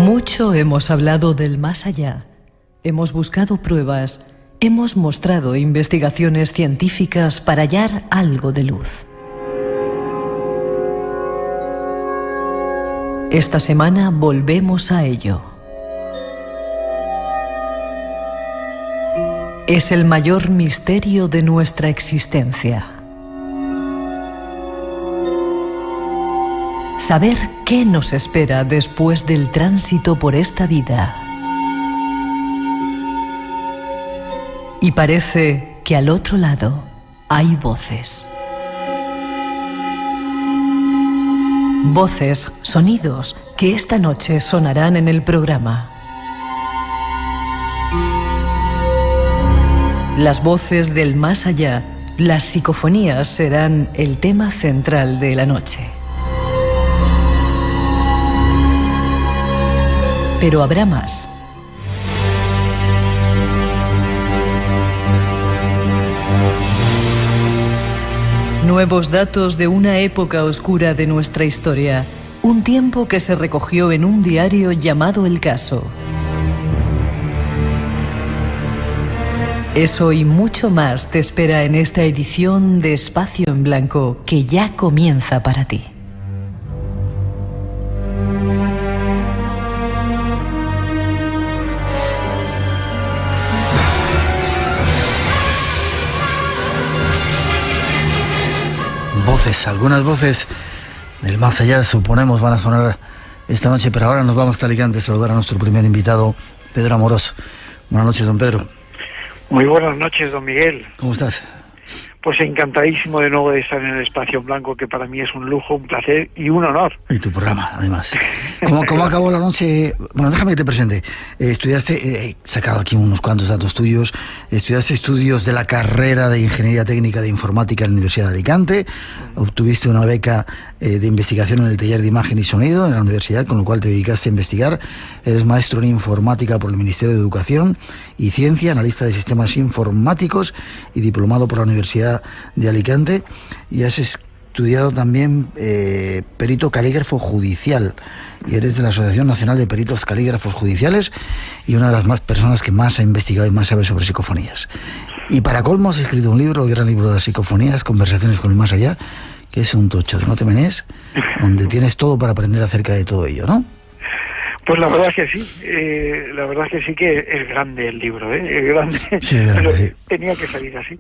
Mucho hemos hablado del más allá, hemos buscado pruebas, hemos mostrado investigaciones científicas para hallar algo de luz. Esta semana volvemos a ello. Es el mayor misterio de nuestra existencia. Saber qué nos espera después del tránsito por esta vida. Y parece que al otro lado hay voces. Voces, sonidos que esta noche sonarán en el programa. Las voces del más allá, las psicofonías serán el tema central de la noche. Pero habrá más. Nuevos datos de una época oscura de nuestra historia, un tiempo que se recogió en un diario llamado El Caso. Eso y mucho más te espera en esta edición de Espacio en Blanco que ya comienza para ti. Voces, algunas voces del más allá, suponemos, van a sonar esta noche, pero ahora nos vamos hasta Alicante a saludar a nuestro primer invitado, Pedro Amorós. Buenas noches, don Pedro. Muy buenas noches, don Miguel. ¿Cómo estás? Pues encantadísimo de nuevo de estar en el Espacio en Blanco, que para mí es un lujo, un placer y un honor. Y tu programa, además. ¿Cómo acabó la noche? Bueno, déjame que te presente. Estudiaste, he sacado aquí unos cuantos datos tuyos, estudiaste estudios de la carrera de Ingeniería Técnica de Informática en la Universidad de Alicante, obtuviste una beca de investigación en el taller de Imagen y Sonido en la universidad, con lo cual te dedicaste a investigar. Eres maestro en Informática por el Ministerio de Educación y Ciencia, analista de sistemas informáticos y diplomado por la Universidad de Alicante, y has estudiado también perito calígrafo judicial, y eres de la Asociación Nacional de Peritos Calígrafos Judiciales y una de las personas que más ha investigado y más sabe sobre psicofonías. Y para colmo has escrito un libro, el gran libro de las psicofonías, Conversaciones con el más allá, que es un tocho de no te menes, donde tienes todo para aprender acerca de todo ello, ¿no? Pues la verdad es que sí, la verdad es que sí que es grande el libro, es grande, sí, grande, sí. Tenía que salir así.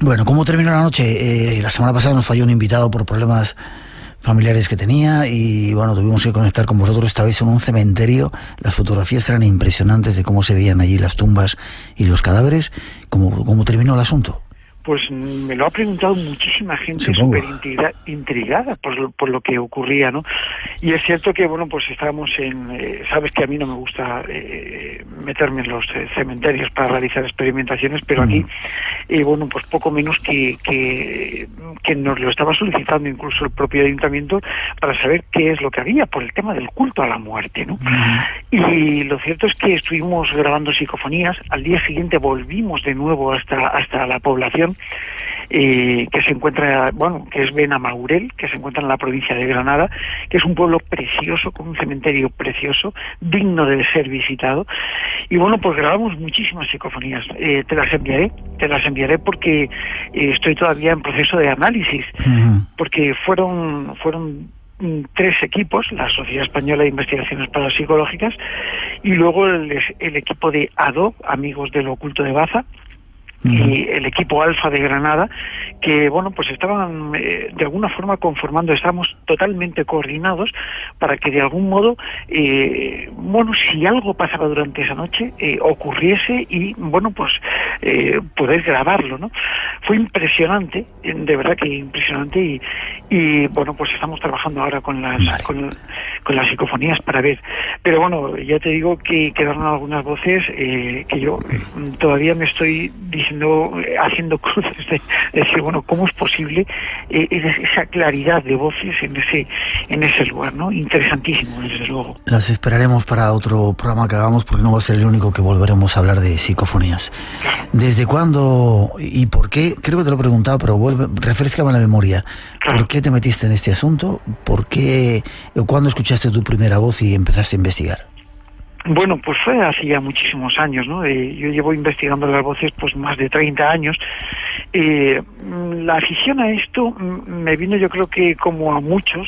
Bueno, ¿cómo terminó la noche? La semana pasada nos falló un invitado por problemas familiares que tenía y bueno, tuvimos que conectar con vosotros. Esta vez en un cementerio. Las fotografías eran impresionantes de cómo se veían allí las tumbas y los cadáveres. ¿Cómo terminó el asunto? Pues me lo ha preguntado muchísima gente, súper intrigada por lo que ocurría, ¿no? Y es cierto que, bueno, pues estábamos sabes que a mí no me gusta meterme en los cementerios para realizar experimentaciones, pero aquí, bueno, pues poco menos que nos lo estaba solicitando incluso el propio ayuntamiento para saber qué es lo que había por el tema del culto a la muerte, ¿no? Y lo cierto es que estuvimos grabando psicofonías, al día siguiente volvimos de nuevo hasta la población, que se encuentra, bueno, que es Benamaurel, que se encuentra en la provincia de Granada, que es un pueblo precioso, con un cementerio precioso, digno de ser visitado. Y bueno, pues grabamos muchísimas psicofonías. Te las enviaré porque estoy todavía en proceso de análisis, porque fueron 3 equipos, la Sociedad Española de Investigaciones Parapsicológicas, y luego el equipo de ADO, Amigos del Oculto de Baza, y el equipo Alfa de Granada, que bueno, pues estaban de alguna forma conformando, estábamos totalmente coordinados para que de algún modo, bueno, si algo pasaba durante esa noche, ocurriese y bueno, pues poder grabarlo, ¿no? Fue impresionante, de verdad que impresionante, y bueno, pues estamos trabajando ahora con las psicofonías para ver, pero bueno, ya te digo que quedaron algunas voces que yo todavía me estoy haciendo cruces de decir, bueno, ¿cómo es posible esa claridad de voces en ese lugar, ¿no? Interesantísimo, desde luego. Las esperaremos para otro programa que hagamos, porque no va a ser el único que volveremos a hablar de psicofonías. Claro. ¿Desde cuándo y por qué? Creo que te lo he preguntado, pero refrescame la memoria. Claro. ¿Por qué te metiste en este asunto? ¿Por qué? ¿Cuándo escuchaste tu primera voz y empezaste a investigar? Bueno, pues fue hace ya muchísimos años, ¿no? Yo llevo investigando las voces pues más de 30 años. La afición a esto me vino, yo creo que como a muchos,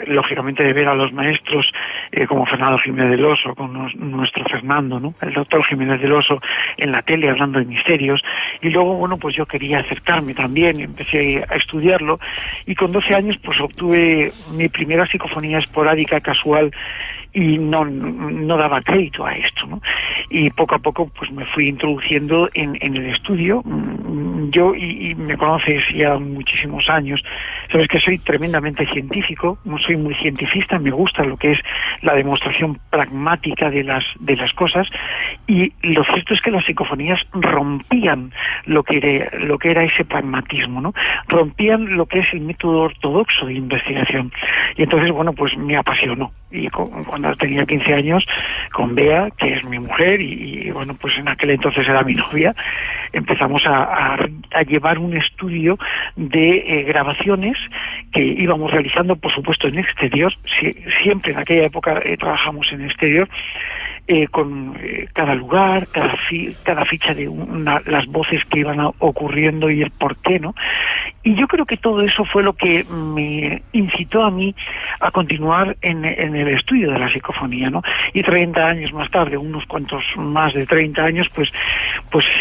lógicamente de ver a los maestros como Fernando Jiménez del Oso, con nuestro Fernando, ¿no? El doctor Jiménez del Oso en la tele hablando de misterios, y luego, bueno, pues yo quería acercarme también, empecé a estudiarlo, y con 12 años pues obtuve mi primera psicofonía esporádica casual, y no daba crédito a esto, ¿no? Y poco a poco pues me fui introduciendo en el estudio. Yo, y me conoces ya muchísimos años, sabes que soy tremendamente científico, no soy muy cientifista, me gusta lo que es la demostración pragmática de las cosas, y lo cierto es que las psicofonías rompían lo que era ese pragmatismo, ¿no? Rompían lo que es el método ortodoxo de investigación. Y entonces, bueno, pues me apasionó. Y cuando tenía 15 años, con Bea, que es mi mujer, y bueno, pues en aquel entonces era mi novia, empezamos a llevar un estudio de grabaciones que íbamos realizando, por supuesto, en exterior. Siempre en aquella época trabajamos en exterior, con cada lugar, cada ficha de las voces que iban ocurriendo y el por qué, ¿no? Y yo creo que todo eso fue lo que me incitó a mí a continuar en el estudio de la psicofonía, ¿no? Y 30 años más tarde, unos cuantos más de 30 años, pues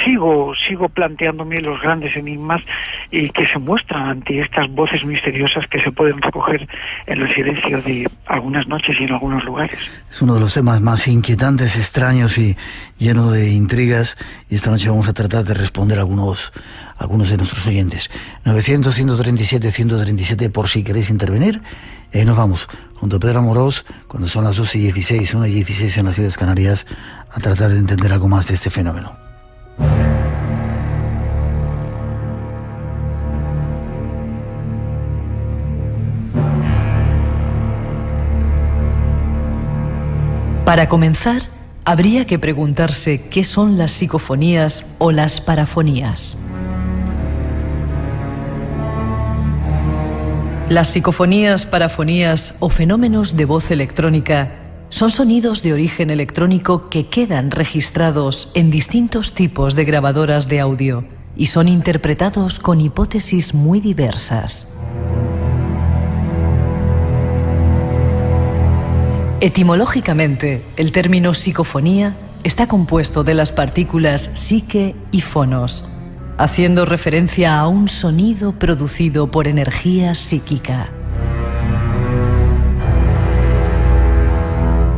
sigo planteándome los grandes enigmas que se muestran ante estas voces misteriosas que se pueden recoger en el silencio de algunas noches y en algunos lugares. Es uno de los temas más inquietantes, extraños y lleno de intrigas, y esta noche vamos a tratar de responder a algunos de nuestros oyentes. 900-137-137 por si queréis intervenir. Nos vamos junto a Pedro Amorós, cuando son las 12:16, 1:16 en las Islas Canarias, a tratar de entender algo más de este fenómeno. Para comenzar, habría que preguntarse qué son las psicofonías o las parafonías. Las psicofonías, parafonías o fenómenos de voz electrónica son sonidos de origen electrónico que quedan registrados en distintos tipos de grabadoras de audio y son interpretados con hipótesis muy diversas. Etimológicamente, el término psicofonía está compuesto de las partículas psique y fonos, haciendo referencia a un sonido producido por energía psíquica.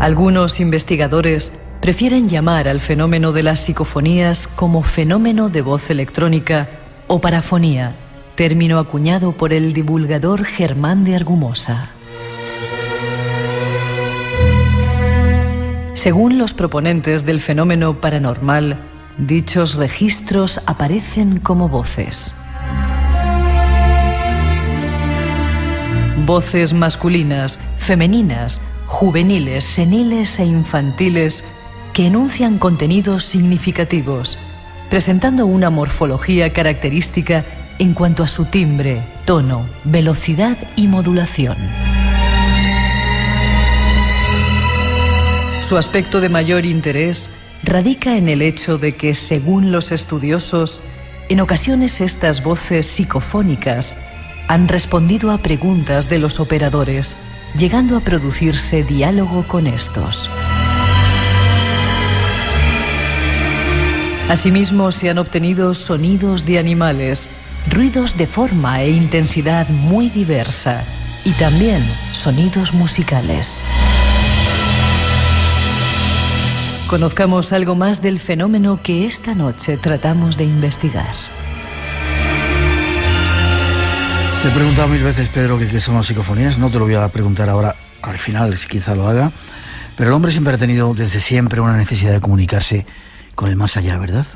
Algunos investigadores prefieren llamar al fenómeno de las psicofonías como fenómeno de voz electrónica o parafonía, término acuñado por el divulgador Germán de Argumosa. Según los proponentes del fenómeno paranormal, dichos registros aparecen como voces. Voces masculinas, femeninas, juveniles, seniles e infantiles que enuncian contenidos significativos, presentando una morfología característica en cuanto a su timbre, tono, velocidad y modulación. Su aspecto de mayor interés radica en el hecho de que, según los estudiosos, en ocasiones estas voces psicofónicas han respondido a preguntas de los operadores, llegando a producirse diálogo con estos. Asimismo, se han obtenido sonidos de animales, ruidos de forma e intensidad muy diversa y también sonidos musicales. Conozcamos algo más del fenómeno que esta noche tratamos de investigar. Te he preguntado 1000 veces, Pedro, qué son las psicofonías. No te lo voy a preguntar ahora, al final, si quizá lo haga. Pero el hombre siempre ha tenido desde siempre una necesidad de comunicarse con el más allá, ¿verdad?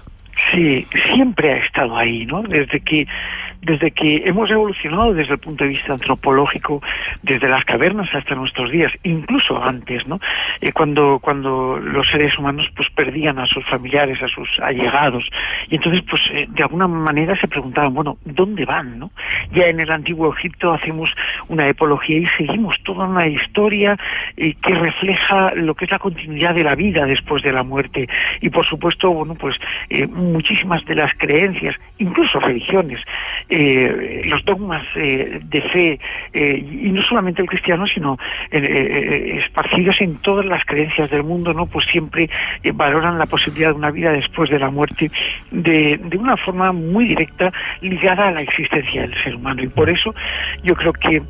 Sí, siempre ha estado ahí, ¿no? Desde que desde que hemos evolucionado desde el punto de vista antropológico, desde las cavernas hasta nuestros días, incluso antes, ¿no? Cuando los seres humanos pues perdían a sus familiares, a sus allegados, y entonces pues de alguna manera se preguntaban, bueno, ¿dónde van, no? Ya en el Antiguo Egipto hacemos una epología y seguimos toda una historia que refleja lo que es la continuidad de la vida después de la muerte, y por supuesto, bueno, pues muchísimas de las creencias, incluso religiones, los dogmas de fe, y no solamente el cristiano, sino esparcidos en todas las creencias del mundo, ¿no? Pues siempre valoran la posibilidad de una vida después de la muerte de una forma muy directa ligada a la existencia del ser humano. Y por eso yo creo que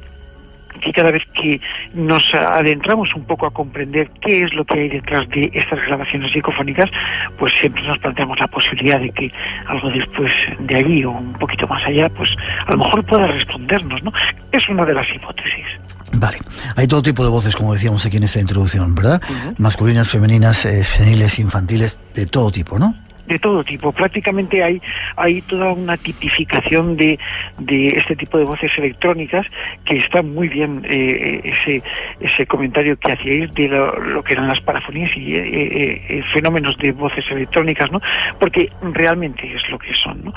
cada vez que nos adentramos un poco a comprender qué es lo que hay detrás de estas grabaciones psicofónicas, pues siempre nos planteamos la posibilidad de que algo después de allí o un poquito más allá, pues a lo mejor pueda respondernos, ¿no? Es una de las hipótesis. Vale, hay todo tipo de voces, como decíamos aquí en esta introducción, ¿verdad? Masculinas, femeninas, seniles, infantiles, de todo tipo, ¿no? De todo tipo, prácticamente hay toda una tipificación de este tipo de voces electrónicas, que está muy bien ese comentario que hacíais de lo que eran las parafonías y fenómenos de voces electrónicas, ¿no? Porque realmente es lo que son, ¿no?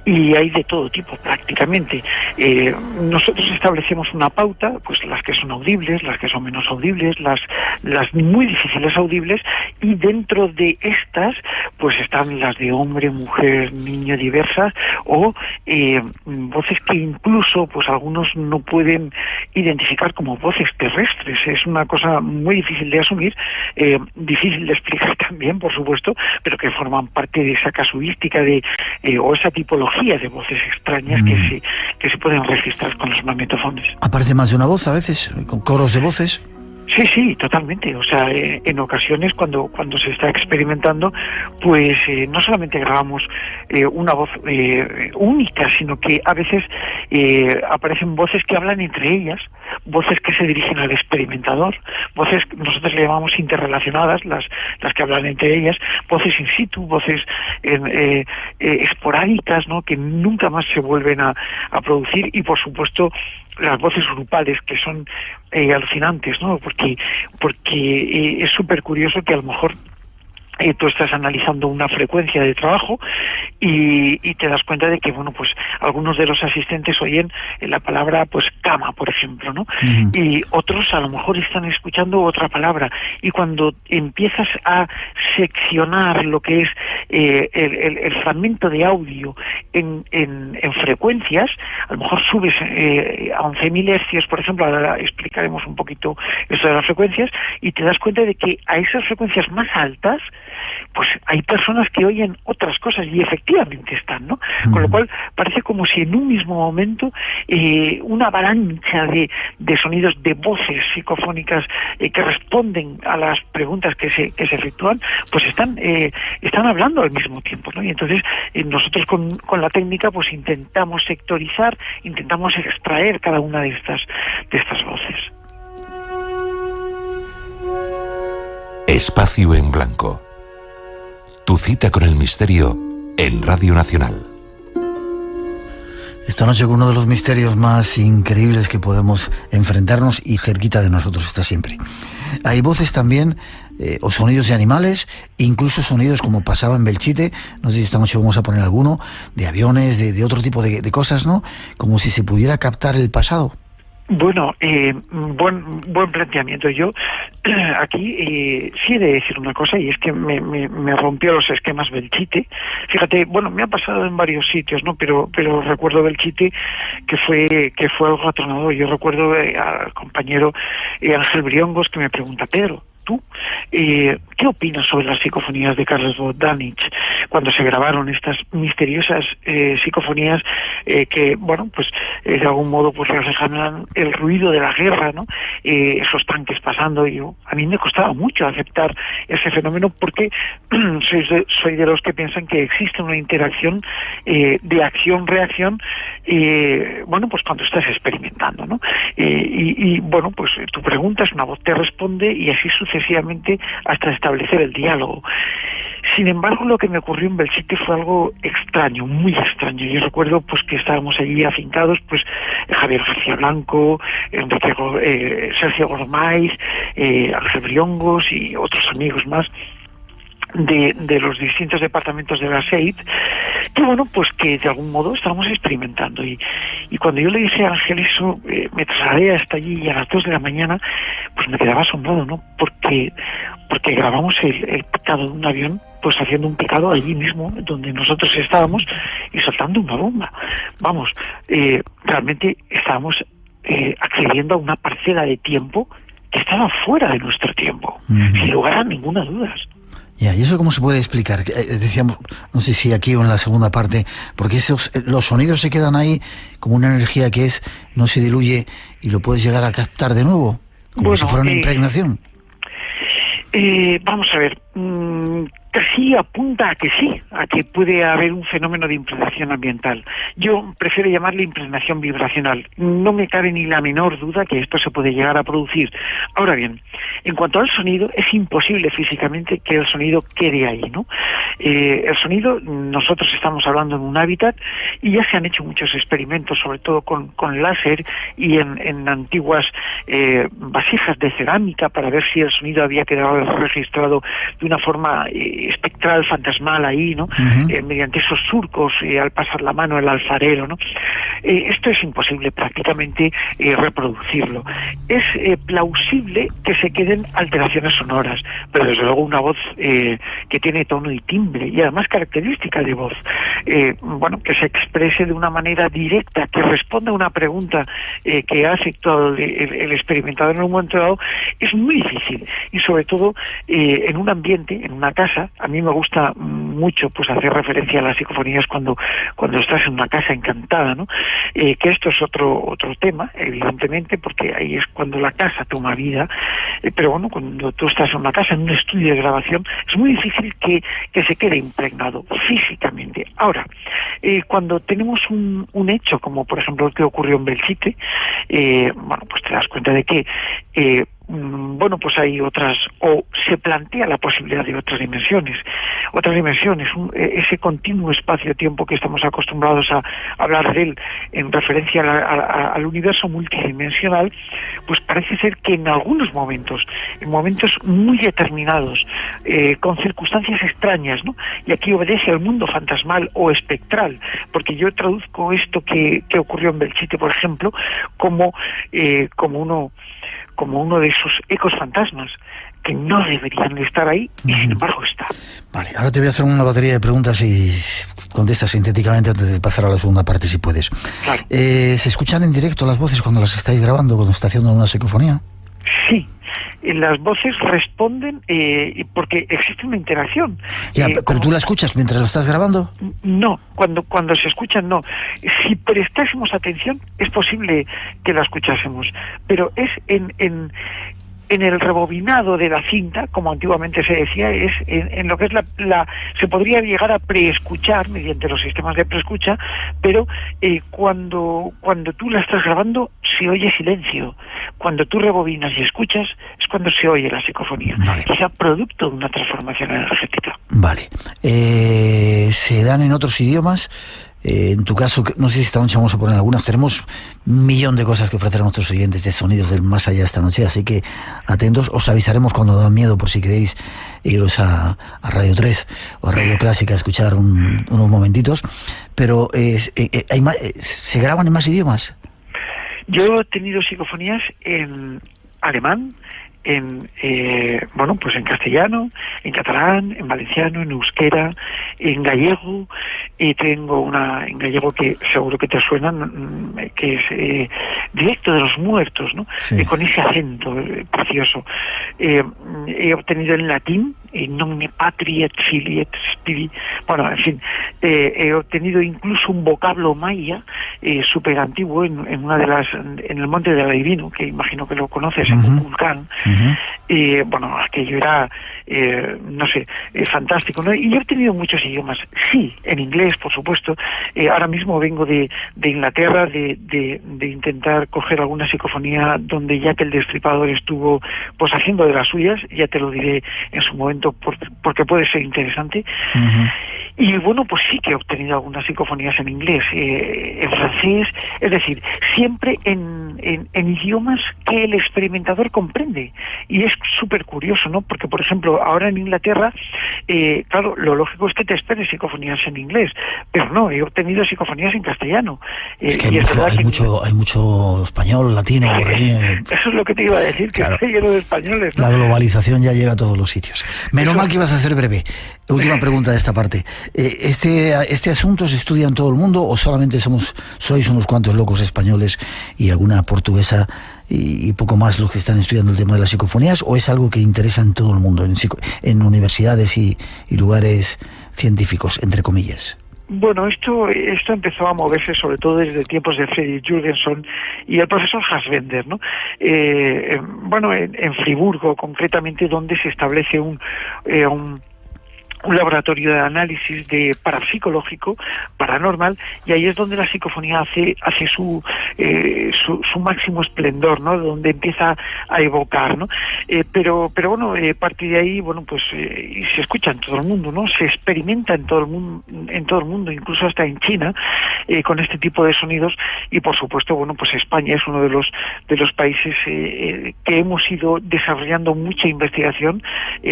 Y hay de todo tipo prácticamente. Nosotros establecemos una pauta, pues las que son audibles, las que son menos audibles, las muy difíciles audibles, y dentro de estas pues están las de hombre, mujer, niño, diversas, o voces que incluso pues algunos no pueden identificar como voces terrestres. Es una cosa muy difícil de asumir, difícil de explicar también, por supuesto, pero que forman parte de esa casuística o esa tipología de voces extrañas que se pueden registrar con los magnetofones. ¿Aparece más de una voz a veces, con coros de voces? Sí, totalmente. O sea, en ocasiones cuando se está experimentando, pues no solamente grabamos una voz única, sino que a veces aparecen voces que hablan entre ellas, voces que se dirigen al experimentador, voces que nosotros le llamamos interrelacionadas, las que hablan entre ellas, voces in situ, voces esporádicas, ¿no? Que nunca más se vuelven a producir, y por supuesto las voces grupales, que son alucinantes, ¿no? Porque es súper curioso que a lo mejor tú estás analizando una frecuencia de trabajo y te das cuenta de que, bueno, pues algunos de los asistentes oyen la palabra, pues, cama, por ejemplo, ¿no? Y otros a lo mejor están escuchando otra palabra, y cuando empiezas a seccionar lo que es el fragmento de audio en frecuencias, a lo mejor subes a 11.000 hercios, por ejemplo. Ahora explicaremos un poquito esto de las frecuencias, y te das cuenta de que a esas frecuencias más altas pues hay personas que oyen otras cosas, y efectivamente están, ¿no? Con lo cual parece como si en un mismo momento una avalancha de sonidos, de voces psicofónicas que responden a las preguntas que se efectúan, pues están hablando al mismo tiempo, ¿no? Y entonces nosotros con la técnica pues intentamos sectorizar, intentamos extraer cada una de estas voces. Espacio en Blanco. Tu cita con el misterio en Radio Nacional. Esta noche con uno de los misterios más increíbles que podemos enfrentarnos, y cerquita de nosotros está siempre. Hay voces también, o sonidos de animales, incluso sonidos como pasaba en Belchite, no sé si esta noche vamos a poner alguno, de aviones, de otro tipo de cosas, ¿no? Como si se pudiera captar el pasado. Bueno, buen planteamiento. Yo aquí sí he de decir una cosa, y es que me rompió los esquemas Belchite. Fíjate, bueno, me ha pasado en varios sitios, ¿no? Pero recuerdo Belchite que fue algo atronador. Yo recuerdo al compañero Ángel Briongos, que me pregunta: Pedro, ¿tú qué opinas sobre las psicofonías de Carles Bogdanich cuando se grabaron estas misteriosas psicofonías que, bueno, pues de algún modo pues reflejan el ruido de la guerra, ¿no? Esos tanques pasando. Y a mí me costaba mucho aceptar ese fenómeno, porque soy de los que piensan que existe una interacción de acción-reacción, bueno, pues cuando estás experimentando, ¿no? Y bueno, pues tú preguntas, una voz te responde, y así sucesivamente hasta establecer el diálogo. Sin embargo, lo que me ocurrió en Belchite fue algo extraño, muy extraño. Yo recuerdo pues que estábamos allí afincados, pues Javier García Blanco, Sergio Gormaiz, Ángel Briongos y otros amigos más de los distintos departamentos de la SEIT, que bueno, pues que de algún modo estábamos experimentando. Y cuando yo le dije a Ángel eso, me trasladé hasta allí y a las 2 de la mañana, pues me quedaba asombrado, ¿no? Porque grabamos el picado de un avión, pues haciendo un picado allí mismo, donde nosotros estábamos, y soltando una bomba. Vamos, realmente estábamos accediendo a una parcela de tiempo que estaba fuera de nuestro tiempo, sin lugar a ninguna duda. Ya, ¿y eso cómo se puede explicar? Decíamos, no sé si aquí o en la segunda parte, porque los sonidos se quedan ahí como una energía que no se diluye y lo puedes llegar a captar de nuevo, como si fuera una impregnación. Vamos a ver, casi apunta a que sí, a que puede haber un fenómeno de impregnación ambiental. Yo prefiero llamarle impregnación vibracional. No me cabe ni la menor duda que esto se puede llegar a producir. Ahora bien, en cuanto al sonido, es imposible físicamente que el sonido quede ahí, ¿no? El sonido, nosotros estamos hablando en un hábitat y ya se han hecho muchos experimentos, sobre todo con láser y en antiguas vasijas de cerámica para ver si el sonido había quedado registrado de una forma espectral, fantasmal ahí, ¿no? Mediante esos surcos al pasar la mano el alfarero, ¿no? Esto es imposible prácticamente reproducirlo. Es plausible que se queden alteraciones sonoras, pero desde luego una voz que tiene tono y timbre y además característica de voz, bueno, que se exprese de una manera directa, que responda a una pregunta que ha efectuado el experimentador en un momento dado, es muy difícil. Y sobre todo en un ambiente, en una casa, a mí me gusta mucho pues hacer referencia a las psicofonías cuando estás en una casa encantada, ¿no? Que esto es otro tema, evidentemente, porque ahí es cuando la casa toma vida, pero bueno, cuando tú estás en una casa, en un estudio de grabación, es muy difícil que se quede impregnado físicamente. Ahora, cuando tenemos un hecho, como por ejemplo el que ocurrió en Belchite, bueno, pues te das cuenta de que bueno, pues hay otras, o se plantea la posibilidad de otras dimensiones, ese continuo espacio-tiempo que estamos acostumbrados a hablar de él en referencia al universo multidimensional, pues parece ser que en algunos momentos, en momentos muy determinados, con circunstancias extrañas, ¿no? Y aquí obedece al mundo fantasmal o espectral, porque yo traduzco esto que ocurrió en Belchite, por ejemplo, como uno de esos ecos fantasmas que no deberían de estar ahí y sin embargo está. Vale, ahora te voy a hacer una batería de preguntas y contestas sintéticamente antes de pasar a la segunda parte, si puedes. Claro. ¿Se escuchan en directo las voces cuando las estáis grabando, cuando está haciendo una psicofonía? Sí. Las voces responden porque existe una interacción. Ya, ¿pero tú la escuchas mientras lo estás grabando? No, cuando se escuchan no. Si prestásemos atención es posible que la escuchásemos, pero es en el rebobinado de la cinta, como antiguamente se decía, es en lo que es se podría llegar a preescuchar mediante los sistemas de preescucha, pero cuando tú la estás grabando se oye silencio. Cuando tú rebobinas y escuchas es cuando se oye la psicofonía. Vale. Quizá producto de una transformación energética. Vale. ¿Se dan en otros idiomas? En tu caso, no sé si esta noche vamos a poner algunas. Tenemos 1.000.000 de cosas que ofrecer a nuestros oyentes de sonidos del más allá esta noche, así que atentos. Os avisaremos cuando da miedo por si queréis iros a Radio 3 o a Radio Clásica a escuchar unos momentitos. Pero ¿se graban en más idiomas? Yo he tenido psicofonías en alemán, bueno, pues en castellano, en catalán, en valenciano, en euskera, en gallego, y tengo una en gallego que seguro que te suena, que es Directo de los Muertos, ¿no? Sí. Con ese acento precioso. He obtenido en latín, non me patri et fili et spiri, bueno, en fin, he obtenido incluso un vocablo maya súper antiguo en el monte del Adivino, que imagino que lo conoces, en Kukulcán, Bueno, aquello era, no sé, fantástico, ¿no? Y yo he tenido muchos idiomas, sí, en inglés, por supuesto. Ahora mismo vengo de Inglaterra, de intentar coger alguna psicofonía donde Jack el Destripador estuvo pues haciendo de las suyas, ya te lo diré en su momento porque puede ser interesante. Y bueno, pues sí que he obtenido algunas psicofonías en inglés, en francés, es decir, siempre en idiomas que el experimentador comprende. Y es súper curioso, ¿no? Porque, por ejemplo, ahora en Inglaterra, claro, lo lógico es que te esperes psicofonías en inglés, pero no, he obtenido psicofonías en castellano. Es que hay mucho español, latino por ahí. Eso es lo que te iba a decir, que está lleno de españoles, ¿no? La globalización ya llega a todos los sitios. Menos mal que ibas a ser breve. Última pregunta de esta parte. ¿Este asunto se estudia en todo el mundo o solamente sois unos cuantos locos españoles y alguna portuguesa y poco más los que están estudiando el tema de las psicofonías, o es algo que interesa en todo el mundo, en universidades y lugares científicos, entre comillas? Bueno, esto empezó a moverse sobre todo desde tiempos de Fredrik Jürgenson y el profesor Fassbender, ¿no? Bueno, en Friburgo, concretamente, donde se establece un laboratorio de análisis de parapsicológico, paranormal, y ahí es donde la psicofonía hace su máximo esplendor, ¿no? Donde empieza a evocar, ¿no? Pero bueno, parte de ahí, bueno, pues y se escucha en todo el mundo, ¿no? Se experimenta en todo el mundo, incluso hasta en China, con este tipo de sonidos. Y por supuesto, bueno, pues España es uno de los países que hemos ido desarrollando mucha investigación,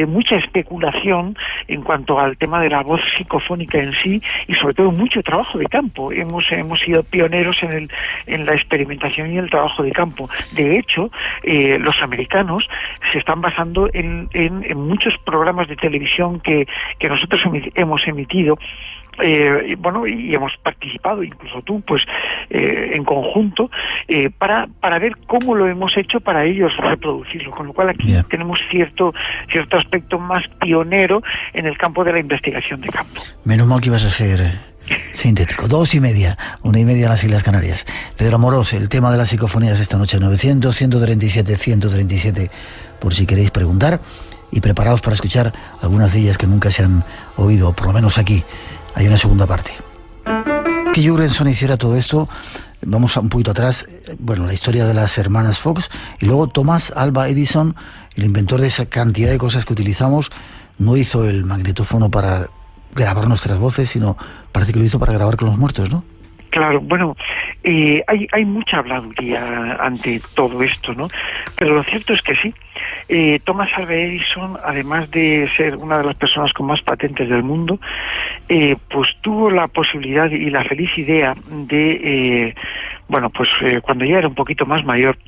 mucha especulación en cuanto al tema de la voz psicofónica en sí, y sobre todo mucho trabajo de campo. Hemos sido pioneros en la experimentación y el trabajo de campo. De hecho, los americanos se están basando en muchos programas de televisión que nosotros hemos emitido. Bueno, y hemos participado, incluso tú, pues en conjunto, para ver cómo lo hemos hecho para ellos reproducirlo, con lo cual aquí tenemos cierto aspecto más pionero en el campo de la investigación de campo. Menos mal que ibas a ser sintético. 2:30, 1:30 en las Islas Canarias. Pedro Amorós, el tema de las psicofonías esta noche, 900-137-137, por si queréis preguntar, y preparaos para escuchar algunas de ellas que nunca se han oído, por lo menos aquí. Hay una segunda parte. Que Jürgenson hiciera todo esto, vamos un poquito atrás, bueno, la historia de las hermanas Fox, y luego Thomas Alva Edison, el inventor de esa cantidad de cosas que utilizamos, no hizo el magnetófono para grabar nuestras voces, sino parece que lo hizo para grabar con los muertos, ¿no? Claro, bueno, hay mucha habladuría ante todo esto, ¿no? Pero lo cierto es que sí. Thomas Alva Edison, además de ser una de las personas con más patentes del mundo, pues tuvo la posibilidad y la feliz idea de, bueno, pues cuando ya era un poquito más mayor,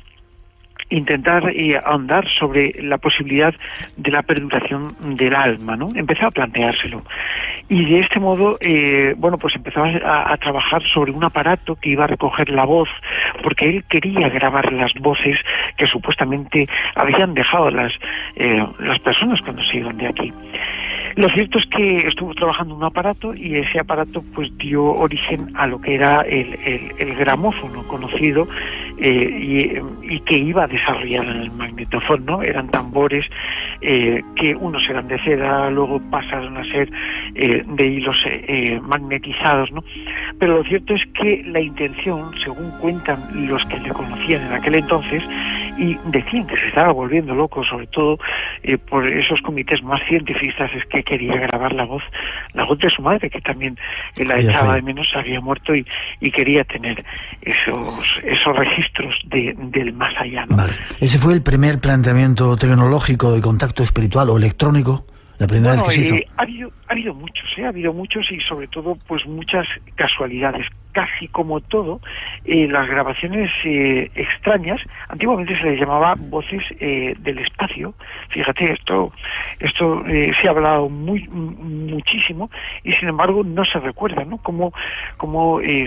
intentar ahondar sobre la posibilidad de la perduración del alma, ¿no? Empezó a planteárselo. Y de este modo, bueno, pues empezó a trabajar sobre un aparato que iba a recoger la voz, porque él quería grabar las voces que supuestamente habían dejado las personas cuando se iban de aquí. Lo cierto es que estuvo trabajando en un aparato y ese aparato pues dio origen a lo que era el gramófono conocido y que iba a desarrollar en el magnetófono, ¿no? Eran tambores que unos eran de cera, luego pasaron a ser de hilos magnetizados, ¿no? Pero lo cierto es que la intención, según cuentan los que le conocían en aquel entonces, y decían que se estaba volviendo loco, sobre todo por esos comités más científicos, es que quería grabar la voz de su madre, que también la echaba de menos, había muerto y quería tener esos registros del más allá, ¿no? Vale. ¿Ese fue el primer planteamiento tecnológico de contacto espiritual o electrónico? La primera vez que se hizo. Ha habido muchos y sobre todo pues muchas casualidades. Casi como todo, las grabaciones extrañas, antiguamente se les llamaba voces del espacio. Fíjate, esto se ha hablado muchísimo y sin embargo no se recuerda, ¿no? Como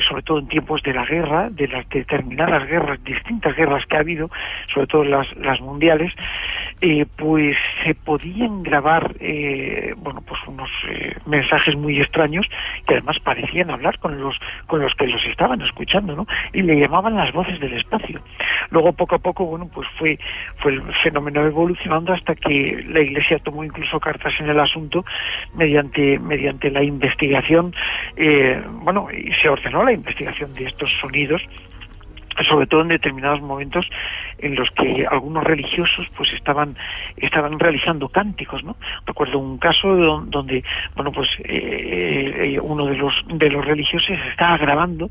sobre todo en tiempos de la guerra, de las determinadas guerras, distintas guerras que ha habido, sobre todo las mundiales, pues se podían grabar, bueno, pues unos mensajes muy extraños que además parecían hablar con los que los estaban escuchando, ¿no? Y le llamaban las voces del espacio. Luego, poco a poco, bueno, pues fue el fenómeno evolucionando hasta que la Iglesia tomó incluso cartas en el asunto mediante la investigación, y se ordenó la investigación de estos sonidos, sobre todo en determinados momentos en los que algunos religiosos pues estaban realizando cánticos, ¿no? Recuerdo un caso donde uno de los religiosos estaba grabando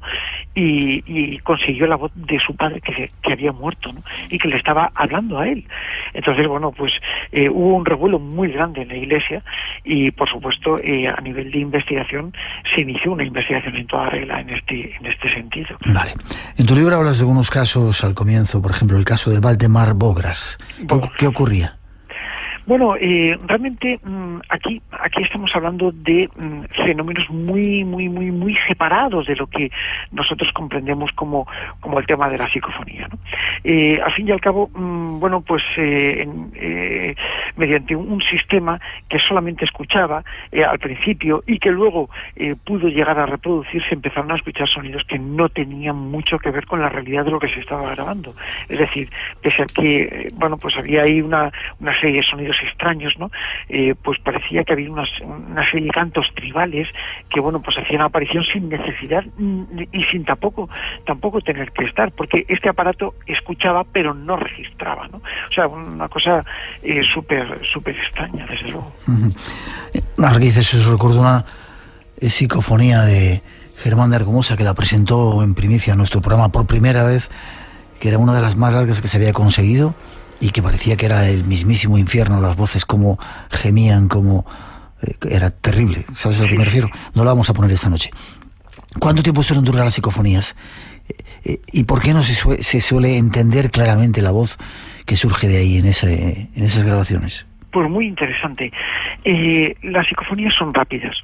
y consiguió la voz de su padre que había muerto, ¿no? Y que le estaba hablando a él. Entonces, hubo un revuelo muy grande en la Iglesia y, por supuesto, a nivel de investigación se inició una investigación en toda regla en este sentido. Vale. En tu libro hablas de algunos casos al comienzo, por ejemplo, el caso de Valdemar Bogras. ¿Qué ocurría? Bueno, realmente aquí estamos hablando de fenómenos muy, muy, muy, muy separados de lo que nosotros comprendemos como el tema de la psicofonía, ¿no? Al fin y al cabo, mediante un sistema que solamente escuchaba al principio y que luego pudo llegar a reproducirse, empezaron a escuchar sonidos que no tenían mucho que ver con la realidad de lo que se estaba grabando. Es decir, pese a que había ahí una serie de sonidos extraños, ¿no? Pues parecía que había una serie de cantos tribales que hacían aparición sin necesidad y sin tampoco tener que estar, porque este aparato escuchaba pero no registraba, ¿no? O sea, una cosa súper extraña, desde luego. Ahora que dices eso, recuerdo una psicofonía de Germán de Argumosa que la presentó en primicia en nuestro programa por primera vez, que era una de las más largas que se había conseguido y que parecía que era el mismísimo infierno, las voces como gemían, era terrible. ¿Sabes a lo que me refiero? No la vamos a poner esta noche. ¿Cuánto tiempo suelen durar las psicofonías? ¿Y por qué no se suele entender claramente la voz que surge de ahí en esas grabaciones? Pues muy interesante. Las psicofonías son rápidas.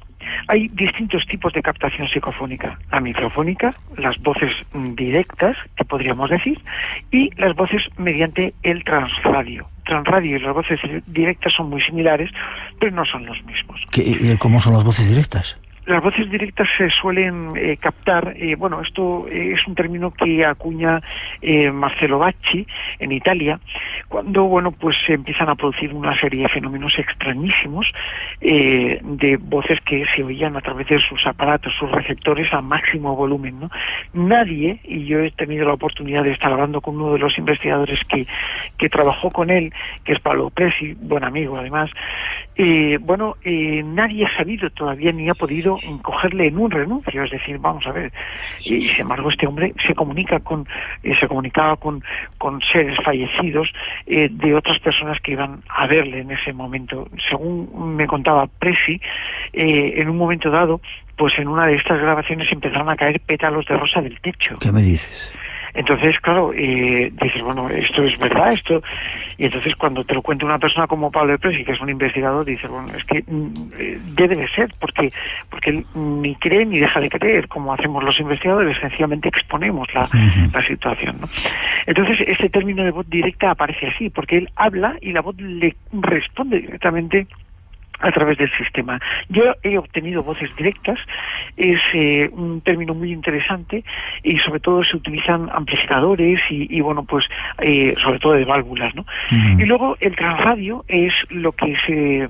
Hay distintos tipos de captación psicofónica: la microfónica, las voces directas, que podríamos decir, y las voces mediante el transradio. Transradio y las voces directas son muy similares, pero no son los mismos. ¿Cómo son las voces directas? Las voces directas se suelen captar, esto es un término que acuña Marcello Bacci en Italia, cuando se empiezan a producir una serie de fenómenos extrañísimos de voces que se oían a través de sus aparatos, sus receptores a máximo volumen, ¿no? Nadie, y yo he tenido la oportunidad de estar hablando con uno de los investigadores que trabajó con él, que es Paolo Presi, buen amigo además, nadie ha sabido todavía ni ha podido cogerle en un renuncio, es decir, vamos a ver, y sin embargo este hombre se comunicaba con seres fallecidos de otras personas que iban a verle en ese momento. Según me contaba Presi, en un momento dado, pues en una de estas grabaciones empezaron a caer pétalos de rosa del techo. ¿Qué me dices? Entonces, claro, dices, esto es verdad, esto... Y entonces cuando te lo cuenta una persona como Paolo Presi, que es un investigador, dices, es que debe de ser, porque él ni cree ni deja de creer, como hacemos los investigadores, sencillamente exponemos la situación, ¿no? Entonces, este término de voz directa aparece así, porque él habla y la voz le responde directamente a través del sistema. Yo he obtenido voces directas, es un término muy interesante y sobre todo se utilizan amplificadores y sobre todo de válvulas, ¿no? Y luego el transradio es lo que se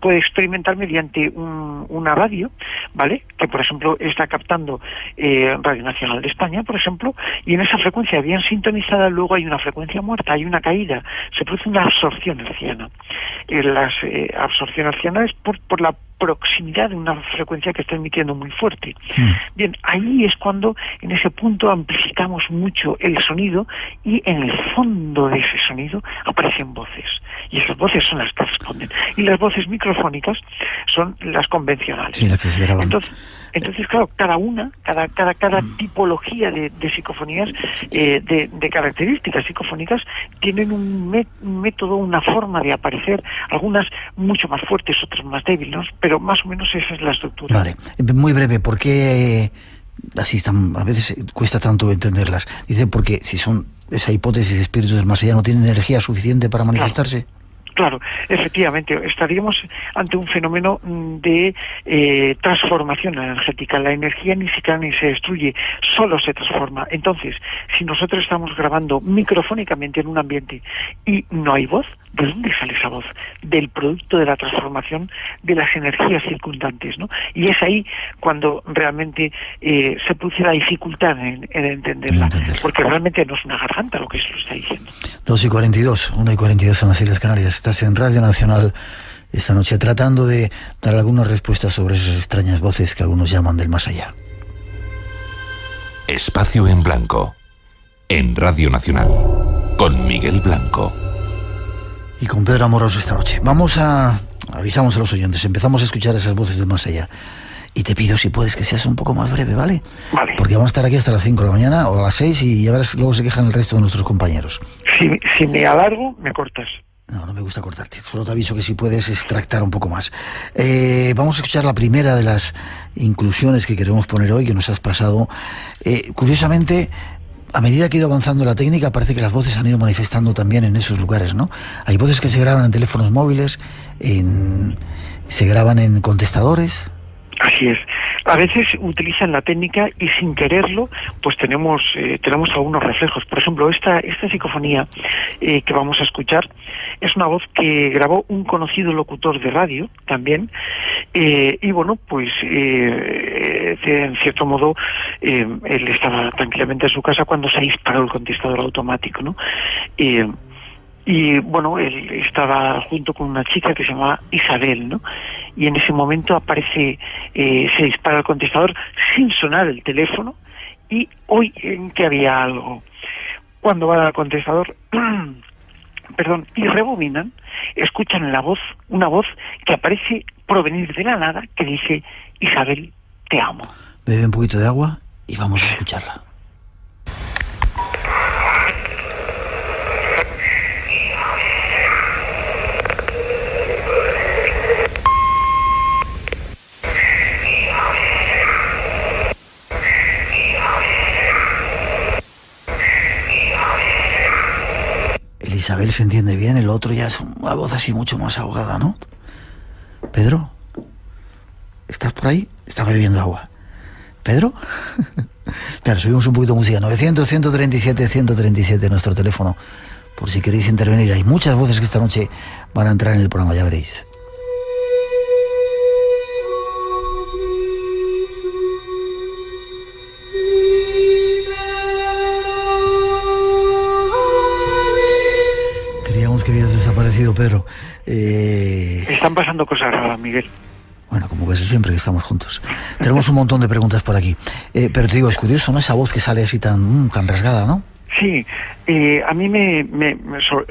puede experimentar mediante una radio, ¿vale? Que por ejemplo está captando Radio Nacional de España, por ejemplo, y en esa frecuencia bien sintonizada luego hay una frecuencia muerta, hay una caída, se produce una absorción hertziana. Las absorción hertziana es por la proximidad de una frecuencia que está emitiendo muy fuerte. Bien, ahí es cuando en ese punto amplificamos mucho el sonido y en el fondo de ese sonido aparecen voces. Y esas voces son las que responden. Y las voces microfónicas son las convencionales. Sí, las que se graban. Entonces, claro, cada tipología de psicofonías, de características psicofónicas, tienen un método, una forma de aparecer, algunas mucho más fuertes, otras más débiles, ¿no? Pero más o menos esa es la estructura. Vale, muy breve, ¿por qué así a veces cuesta tanto entenderlas? Dice, porque si son esa hipótesis de espíritus del más allá, ¿no tienen energía suficiente para manifestarse? Claro, efectivamente, estaríamos ante un fenómeno de transformación energética. La energía ni se crea ni se destruye, solo se transforma. Entonces, si nosotros estamos grabando microfónicamente en un ambiente y no hay voz, ¿de dónde sale esa voz? Del producto de la transformación de las energías circundantes, ¿no? Y es ahí cuando realmente se produce la dificultad en entenderla, porque realmente no es una garganta lo que se lo está diciendo. 2:42, 1:42 en las Islas Canarias. Estás en Radio Nacional esta noche tratando de dar algunas respuestas sobre esas extrañas voces que algunos llaman del más allá. Espacio en Blanco, en Radio Nacional, con Miguel Blanco. Y con Pedro Amoroso esta noche. Avisamos a los oyentes, empezamos a escuchar esas voces del más allá. Y te pido, si puedes, que seas un poco más breve, ¿vale? Vale. Porque vamos a estar aquí hasta las 5 de la mañana o a las 6 y ya verás, luego se quejan el resto de nuestros compañeros. Si me alargo, me cortas. No me gusta cortarte. Solo te aviso que si puedes extractar un poco más. Vamos a escuchar la primera de las inclusiones que queremos poner hoy, que nos has pasado. Curiosamente, a medida que ha ido avanzando la técnica, parece que las voces se han ido manifestando también en esos lugares, ¿no? Hay voces que se graban en teléfonos móviles, se graban en contestadores. Así es. A veces utilizan la técnica y sin quererlo, pues tenemos algunos reflejos. Por ejemplo, esta psicofonía que vamos a escuchar es una voz que grabó un conocido locutor de radio también, y bueno, pues en cierto modo él estaba tranquilamente en su casa cuando se disparó el contestador automático, ¿no? Y bueno, él estaba junto con una chica que se llamaba Isabel, ¿no? Y en ese momento aparece, se dispara el contestador sin sonar el teléfono y hoy en que había algo. Cuando van al contestador, y rebobinan, escuchan una voz que aparece provenir de la nada que dice: Isabel, te amo. Bebe un poquito de agua y vamos a escucharla. Isabel se entiende bien, el otro ya es una voz así mucho más ahogada, ¿no? Pedro, ¿estás por ahí? Estás bebiendo agua. ¿Pedro? Claro, subimos un poquito de música. 900-137-137, nuestro teléfono, por si queréis intervenir. Hay muchas voces que esta noche van a entrar en el programa, ya veréis. Que habías desaparecido, Pedro. Están pasando cosas raras, Miguel. Bueno, como casi siempre que estamos juntos. Tenemos un montón de preguntas por aquí. Pero te digo, es curioso, ¿no? Esa voz que sale así tan rasgada, ¿no? Sí, a mí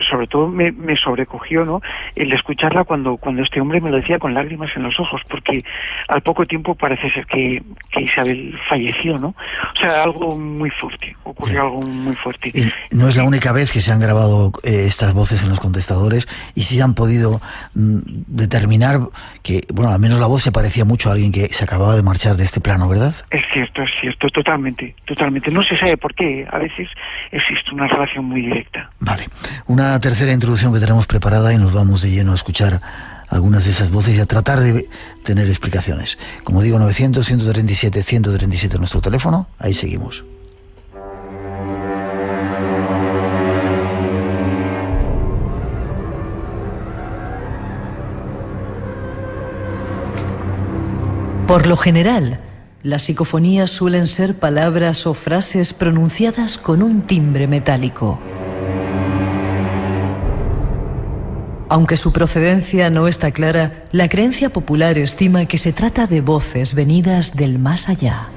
sobre todo me sobrecogió, ¿no?, el escucharla cuando este hombre me lo decía con lágrimas en los ojos, porque al poco tiempo parece ser que Isabel falleció, ¿no? O sea, algo muy fuerte, ocurrió algo muy fuerte. Y no es la única vez que se han grabado estas voces en los contestadores y sí han podido determinar que, bueno, al menos la voz se parecía mucho a alguien que se acababa de marchar de este plano, ¿verdad? Es cierto, totalmente. No se sabe por qué, a veces existe una relación muy directa. Vale, una tercera introducción que tenemos preparada y nos vamos de lleno a escuchar algunas de esas voces y a tratar de tener explicaciones. Como digo, 900-137-137 nuestro teléfono, ahí seguimos. Por lo general, las psicofonías suelen ser palabras o frases pronunciadas con un timbre metálico. Aunque su procedencia no está clara, la creencia popular estima que se trata de voces venidas del más allá.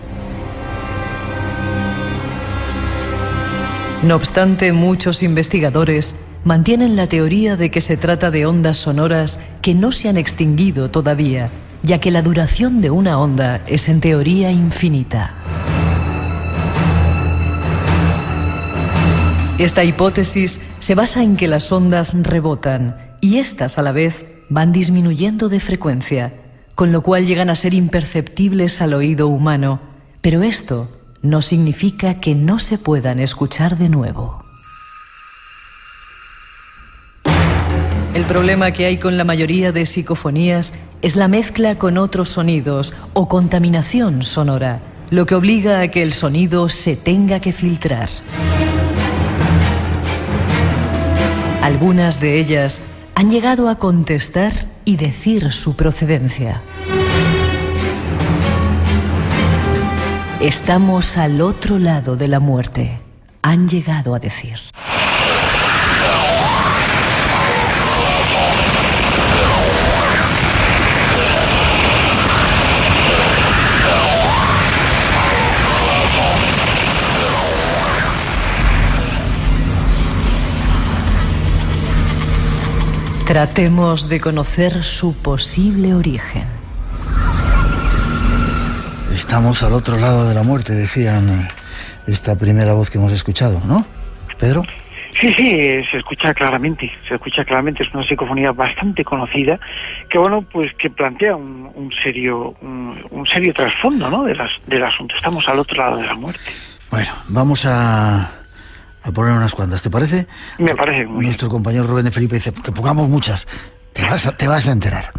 No obstante, muchos investigadores mantienen la teoría de que se trata de ondas sonoras que no se han extinguido todavía, ya que la duración de una onda es en teoría infinita. Esta hipótesis se basa en que las ondas rebotan y éstas a la vez van disminuyendo de frecuencia, con lo cual llegan a ser imperceptibles al oído humano, pero esto no significa que no se puedan escuchar de nuevo. El problema que hay con la mayoría de psicofonías es la mezcla con otros sonidos o contaminación sonora, lo que obliga a que el sonido se tenga que filtrar. Algunas de ellas han llegado a contestar y decir su procedencia. Estamos al otro lado de la muerte, han llegado a decir. Tratemos de conocer su posible origen. Estamos al otro lado de la muerte, decían esta primera voz que hemos escuchado, ¿no, Pedro? Sí, se escucha claramente, es una psicofonía bastante conocida, que bueno, pues que plantea un serio trasfondo, ¿no?, del asunto. Estamos al otro lado de la muerte. Bueno, vamos a poner unas cuantas, ¿te parece? Me parece muy bien. Nuestro compañero Rubén de Felipe dice que pongamos muchas. Te vas a enterar.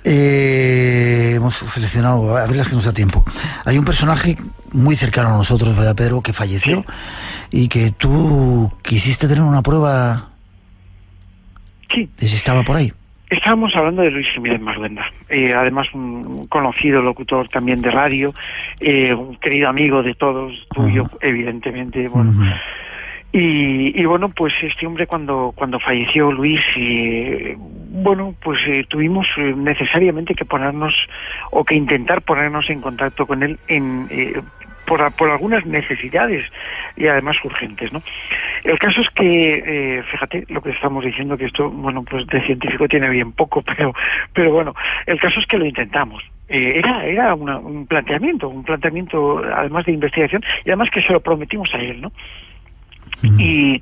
Hemos seleccionado, a ver las que nos da tiempo. Hay un personaje muy cercano a nosotros, ¿verdad, Pedro?, que falleció y que tú quisiste tener una prueba de si estaba por ahí. Estábamos hablando de Luis Jiménez Marduenda, además un conocido locutor también de radio, un querido amigo de todos, tuyo, evidentemente, bueno. Y bueno, pues este hombre cuando falleció Luis, bueno, pues tuvimos necesariamente que ponernos, o que intentar ponernos en contacto con él por algunas necesidades y además urgentes, ¿no? El caso es que, fíjate lo que estamos diciendo, que esto, bueno, pues de científico tiene bien poco, pero bueno, el caso es que lo intentamos. Era un planteamiento además de investigación, y además que se lo prometimos a él, ¿no? Y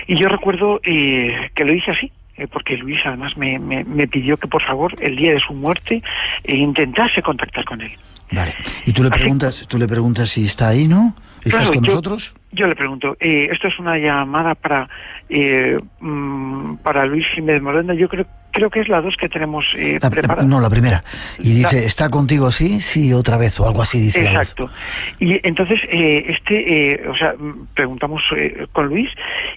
yo recuerdo que lo hice así, porque Luis además me pidió que por favor el día de su muerte intentase contactar con él. Vale. Y tú le preguntas si está ahí, ¿no? ¿Estás con nosotros? Yo le pregunto, esto es una llamada para Luis Jiménez Marduenda. Yo creo que es la 2 que tenemos preparada. No, la primera. Y dice, ¿está contigo así? Sí, otra vez, o algo así dice. Exacto. La voz. Y entonces, preguntamos con Luis,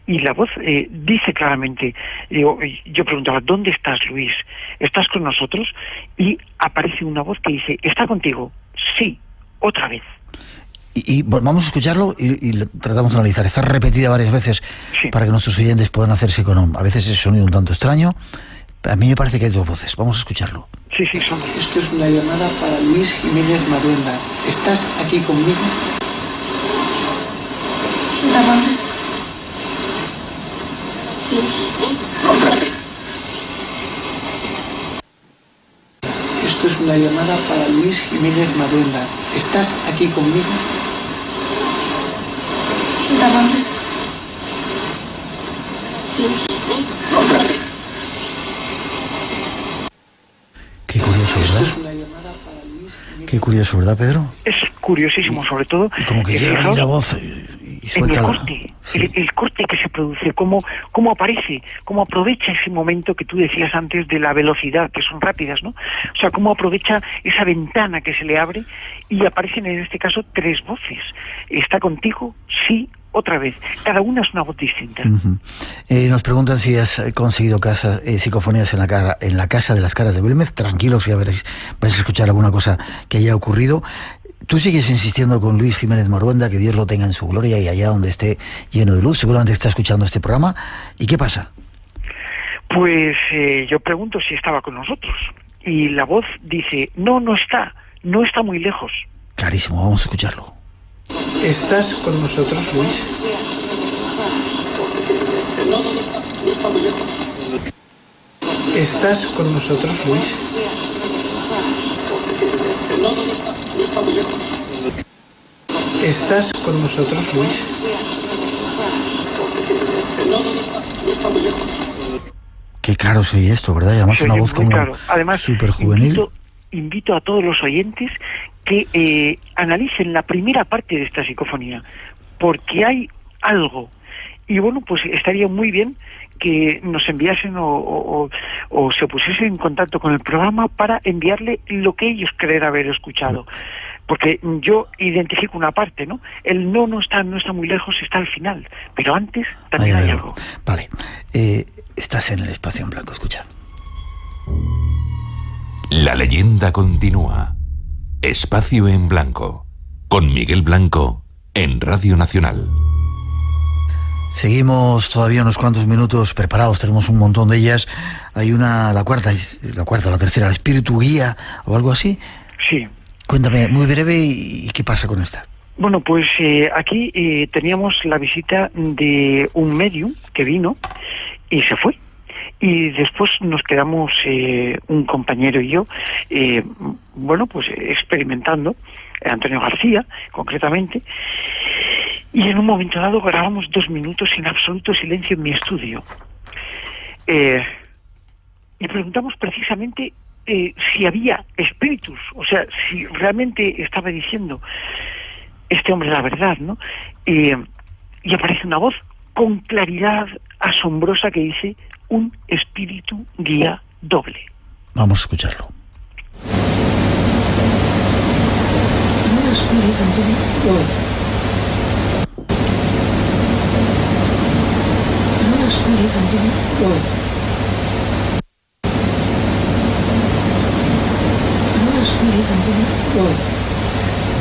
y la voz dice claramente, yo preguntaba, ¿dónde estás, Luis? ¿Estás con nosotros? Y aparece una voz que dice, ¿está contigo? Sí, otra vez. Y bueno, vamos a escucharlo y tratamos de analizar. Está repetida varias veces para que nuestros oyentes puedan hacerse con a veces es sonido un tanto extraño. A mí me parece que hay dos voces. Vamos a escucharlo. Sí, son. Esto es una llamada para Luis Jiménez Marduenda. ¿Estás aquí conmigo? Sí. Esto es una llamada para Luis Jiménez Marduenda. ¿Estás aquí conmigo? Sí. Qué curioso, ¿verdad? Qué curioso, ¿verdad, Pedro? Es curiosísimo, sobre todo. Y como que llega ahí la voz y suelta el corte, el corte que se produce, cómo aparece, cómo aprovecha ese momento que tú decías antes de la velocidad, que son rápidas, ¿no? O sea, cómo aprovecha esa ventana que se le abre y aparecen en este caso 3 voces. ¿Está contigo? Sí, otra vez. Cada una es una voz distinta. Nos preguntan si has conseguido psicofonías en la Casa de las Caras de Belmez. Tranquilos, ya veréis, vais a escuchar alguna cosa que haya ocurrido. Tú sigues insistiendo con Luis Jiménez Marduenda, que Dios lo tenga en su gloria y allá donde esté lleno de luz. Seguramente está escuchando este programa. ¿Y qué pasa? Pues yo pregunto si estaba con nosotros. Y la voz dice, no está muy lejos. Clarísimo, vamos a escucharlo. ¿Estás con nosotros, Luis? No está muy lejos. ¿Estás con nosotros, Luis? No está muy lejos. ¿Estás con nosotros, Luis? No está muy lejos. Qué claro se oye esto, ¿verdad? Y además una voz como súper juvenil. Invito a todos los oyentes que analicen la primera parte de esta psicofonía, porque hay algo y bueno, pues estaría muy bien que nos enviasen o se pusiesen en contacto con el programa para enviarle lo que ellos creen haber escuchado. Porque yo identifico una parte, ¿no? El no está muy lejos, está al final, pero antes también hay algo. Vale, estás en el espacio en blanco, escucha. La leyenda continúa. Espacio en blanco, con Miguel Blanco, en Radio Nacional. Seguimos todavía unos cuantos minutos preparados, tenemos un montón de ellas. Hay la cuarta, la tercera, el espíritu guía o algo así. Sí. Cuéntame, muy breve, ¿y qué pasa con esta? Bueno, pues aquí teníamos la visita de un medium que vino y se fue. Y después nos quedamos un compañero y yo, bueno, pues experimentando, Antonio García, concretamente, y en un momento dado grabamos 2 minutos en absoluto silencio en mi estudio. Y preguntamos precisamente si había espíritus, o sea, si realmente estaba diciendo este hombre la verdad, ¿no? Y aparece una voz con claridad asombrosa que dice: un espíritu guía doble. Vamos a escucharlo.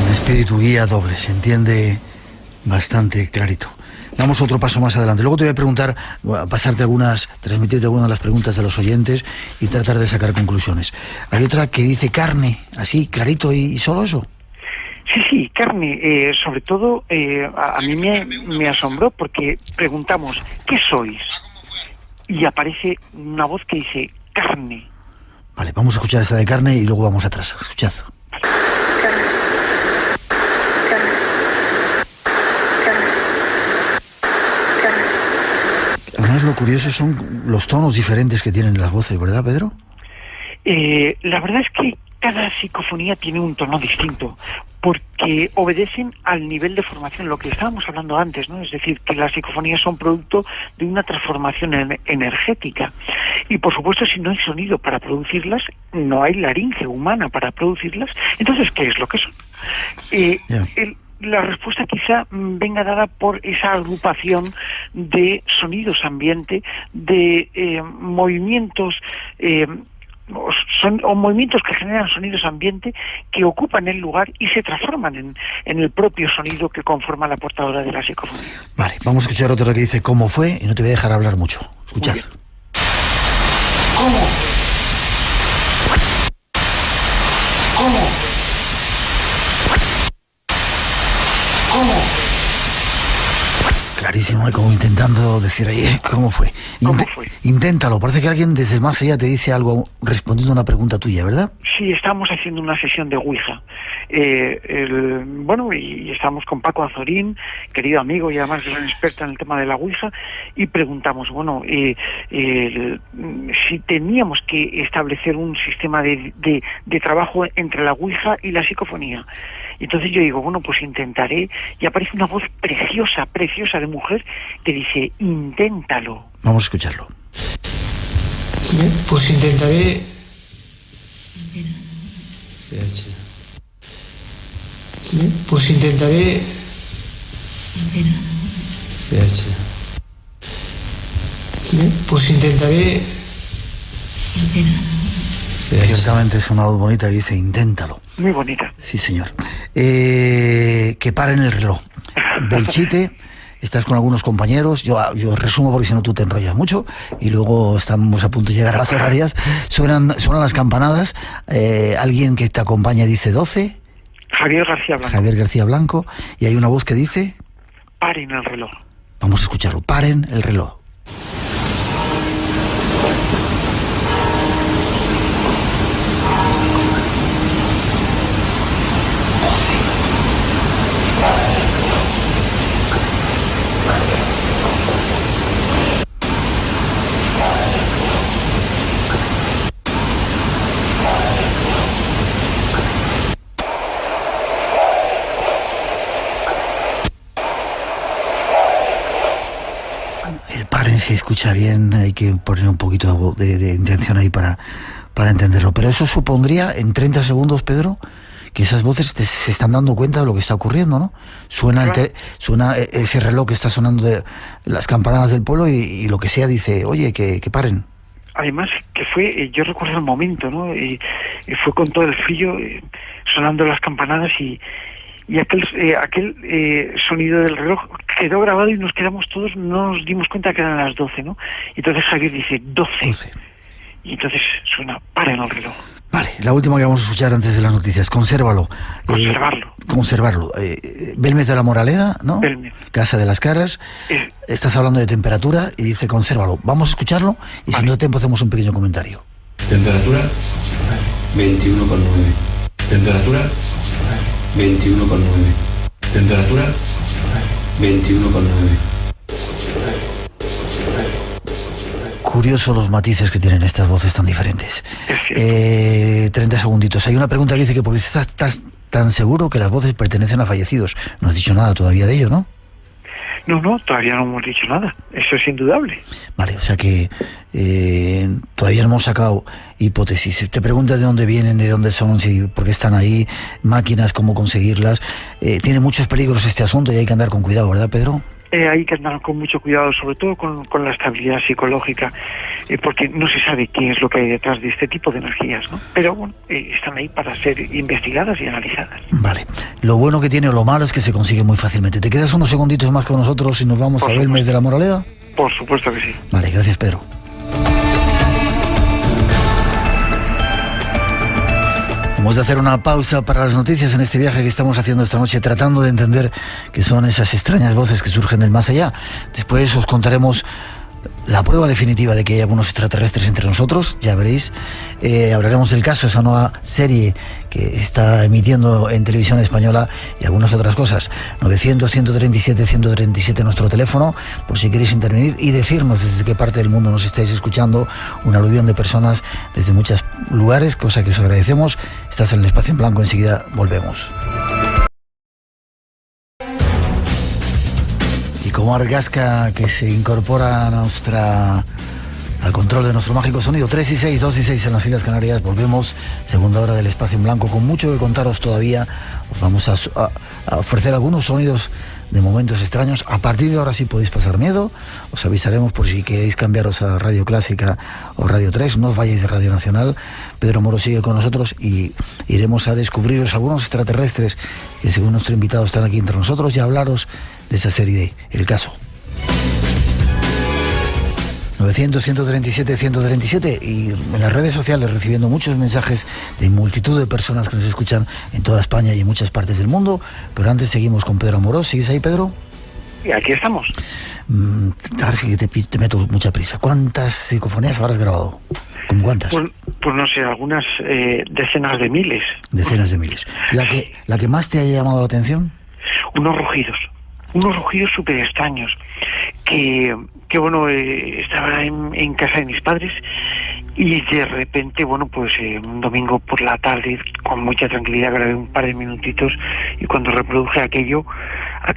Un espíritu guía doble, se entiende bastante clarito. Damos otro paso más adelante. Luego te voy a preguntar, transmitirte algunas de las preguntas de los oyentes y tratar de sacar conclusiones. Hay otra que dice carne, así, clarito, y solo eso. Sí, carne. Sobre todo, a mí me asombró porque preguntamos, ¿qué sois? Y aparece una voz que dice, carne. Vale, vamos a escuchar esta de carne y luego vamos atrás. Escuchad. Además, lo curioso son los tonos diferentes que tienen las voces, ¿verdad, Pedro? La verdad es que cada psicofonía tiene un tono distinto, porque obedecen al nivel de formación, lo que estábamos hablando antes, ¿no? Es decir, que las psicofonías son producto de una transformación energética. Y por supuesto, si no hay sonido para producirlas, no hay laringe humana para producirlas, entonces, ¿qué es lo que son? La respuesta quizá venga dada por esa agrupación de sonidos ambiente, de movimientos movimientos que generan sonidos ambiente que ocupan el lugar y se transforman en el propio sonido que conforma la portadora de la psicofonía. Vale, vamos a escuchar otra que dice cómo fue y no te voy a dejar hablar mucho. Escuchad. ¿Cómo? Clarísimo, como intentando decir ahí, ¿cómo fue? Inténtalo, parece que alguien desde el más allá te dice algo respondiendo a una pregunta tuya, ¿verdad? Sí, estamos haciendo una sesión de Ouija. Y estamos con Paco Azorín, querido amigo y además gran experto en el tema de la Ouija, y preguntamos, si teníamos que establecer un sistema de trabajo entre la Ouija y la psicofonía. Y entonces yo digo, pues intentaré, y aparece una voz preciosa de mujer que dice, inténtalo. Vamos a escucharlo. Bien, pues intentaré. Bien, pues intentaré. Bien, pues intentaré. Ciertamente es una voz bonita que dice, inténtalo. Muy bonita. Sí, señor. Que paren el reloj. Belchite, estás con algunos compañeros, yo resumo porque si no tú te enrollas mucho, y luego estamos a punto de llegar a las horarias. Suenan las campanadas, alguien que te acompaña dice 12. Javier García Blanco, y hay una voz que dice... Paren el reloj. Vamos a escucharlo, paren el reloj. El paren se escucha bien, hay que poner un poquito de intención ahí para entenderlo. Pero eso supondría, en 30 segundos, Pedro, que esas voces se están dando cuenta de lo que está ocurriendo, ¿no? Suena ese reloj que está sonando de las campanadas del pueblo y lo que sea dice, oye, que paren. Además, que fue, yo recuerdo el momento, ¿no? Y fue con todo el frío, sonando las campanadas y aquel sonido del reloj quedó grabado y nos quedamos todos, no nos dimos cuenta que eran las 12, ¿no? Y entonces Javier dice 12. Y entonces suena, paren el reloj. Vale, la última que vamos a escuchar antes de las noticias, consérvalo. Conservarlo. Belmez de la Moraleda, ¿no? Belmez. Casa de las Caras. Estás hablando de temperatura y dice consérvalo. Vamos a escucharlo y si no hay tiempo hacemos un pequeño comentario. Temperatura 21,9. Temperatura 21,9. Temperatura 21,9. Curioso los matices que tienen estas voces tan diferentes. 30 segunditos. Hay una pregunta que dice que porque estás tan seguro que las voces pertenecen a fallecidos. No has dicho nada todavía de ello, ¿no? No, todavía no hemos dicho nada. Eso es indudable. Vale, o sea que todavía no hemos sacado hipótesis. Te preguntas de dónde vienen, de dónde son, por qué están ahí, máquinas, cómo conseguirlas. Tiene muchos peligros este asunto y hay que andar con cuidado, ¿verdad, Pedro? Hay que andar con mucho cuidado, sobre todo con la estabilidad psicológica, porque no se sabe qué es lo que hay detrás de este tipo de energías, ¿no? Pero bueno, están ahí para ser investigadas y analizadas. Vale. Lo bueno que tiene o lo malo es que se consigue muy fácilmente. ¿Te quedas unos segunditos más con nosotros y nos vamos a Belmez de la Moraleda? Por supuesto que sí. Vale, gracias, Pedro. Vamos a hacer una pausa para las noticias en este viaje que estamos haciendo esta noche, tratando de entender qué son esas extrañas voces que surgen del más allá. Después os contaremos la prueba definitiva de que hay algunos extraterrestres entre nosotros, ya veréis. Hablaremos del caso, esa nueva serie que está emitiendo en televisión española y algunas otras cosas. 900-137-137 nuestro teléfono, por si queréis intervenir y decirnos desde qué parte del mundo nos estáis escuchando. Un aluvión de personas desde muchos lugares, cosa que os agradecemos. Estás en el Espacio en Blanco, enseguida volvemos. Como Argasca, que se incorpora al control de nuestro mágico sonido. 3 y 6, 2 y 6 en las Islas Canarias. Volvemos, segunda hora del Espacio en Blanco, con mucho que contaros todavía. Os vamos a ofrecer algunos sonidos de momentos extraños. A partir de ahora sí podéis pasar miedo. Os avisaremos por si queréis cambiaros a Radio Clásica o Radio 3. No os vayáis de Radio Nacional. Pedro Moro sigue con nosotros y iremos a descubriros algunos extraterrestres que, según nuestro invitado, están aquí entre nosotros y a hablaros de esa serie de El Caso. 900-137-137 y en las redes sociales recibiendo muchos mensajes de multitud de personas que nos escuchan en toda España y en muchas partes del mundo. Pero antes seguimos con Pedro Amorós. ¿Sigues ahí, Pedro? Y aquí estamos. A ver si te meto mucha prisa. ¿Cuántas psicofonías habrás grabado? ¿Cómo cuántas? Pues no sé, algunas decenas de miles. Decenas de miles. ¿La que más te haya llamado la atención? Unos rugidos súper extraños que bueno, estaba en casa de mis padres y de repente, bueno, pues un domingo por la tarde, con mucha tranquilidad, grabé un par de minutitos y cuando reproduje aquello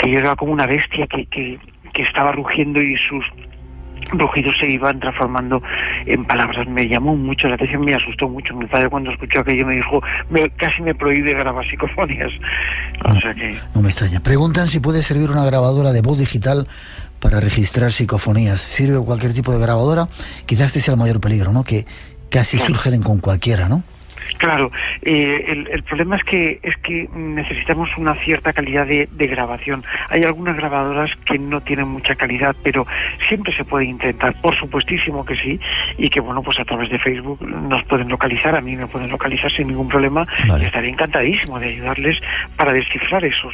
era como una bestia que estaba rugiendo y sus rugidos se iban transformando en palabras. Me llamó mucho la atención, me asustó mucho. Mi padre, cuando escuchó aquello, me dijo, casi me prohíbe grabar psicofonías. O sea que... No me extraña. Preguntan si puede servir una grabadora de voz digital para registrar psicofonías. ¿Sirve cualquier tipo de grabadora? Quizás este sea el mayor peligro, ¿no? Que casi surgen con cualquiera, ¿no? Claro, el problema es que necesitamos una cierta calidad de grabación. Hay algunas grabadoras que no tienen mucha calidad, pero siempre se puede intentar, por supuestísimo que sí, y que bueno, pues a través de Facebook nos pueden localizar, a mí me pueden localizar sin ningún problema. Vale. Y estaré encantadísimo de ayudarles para descifrar esos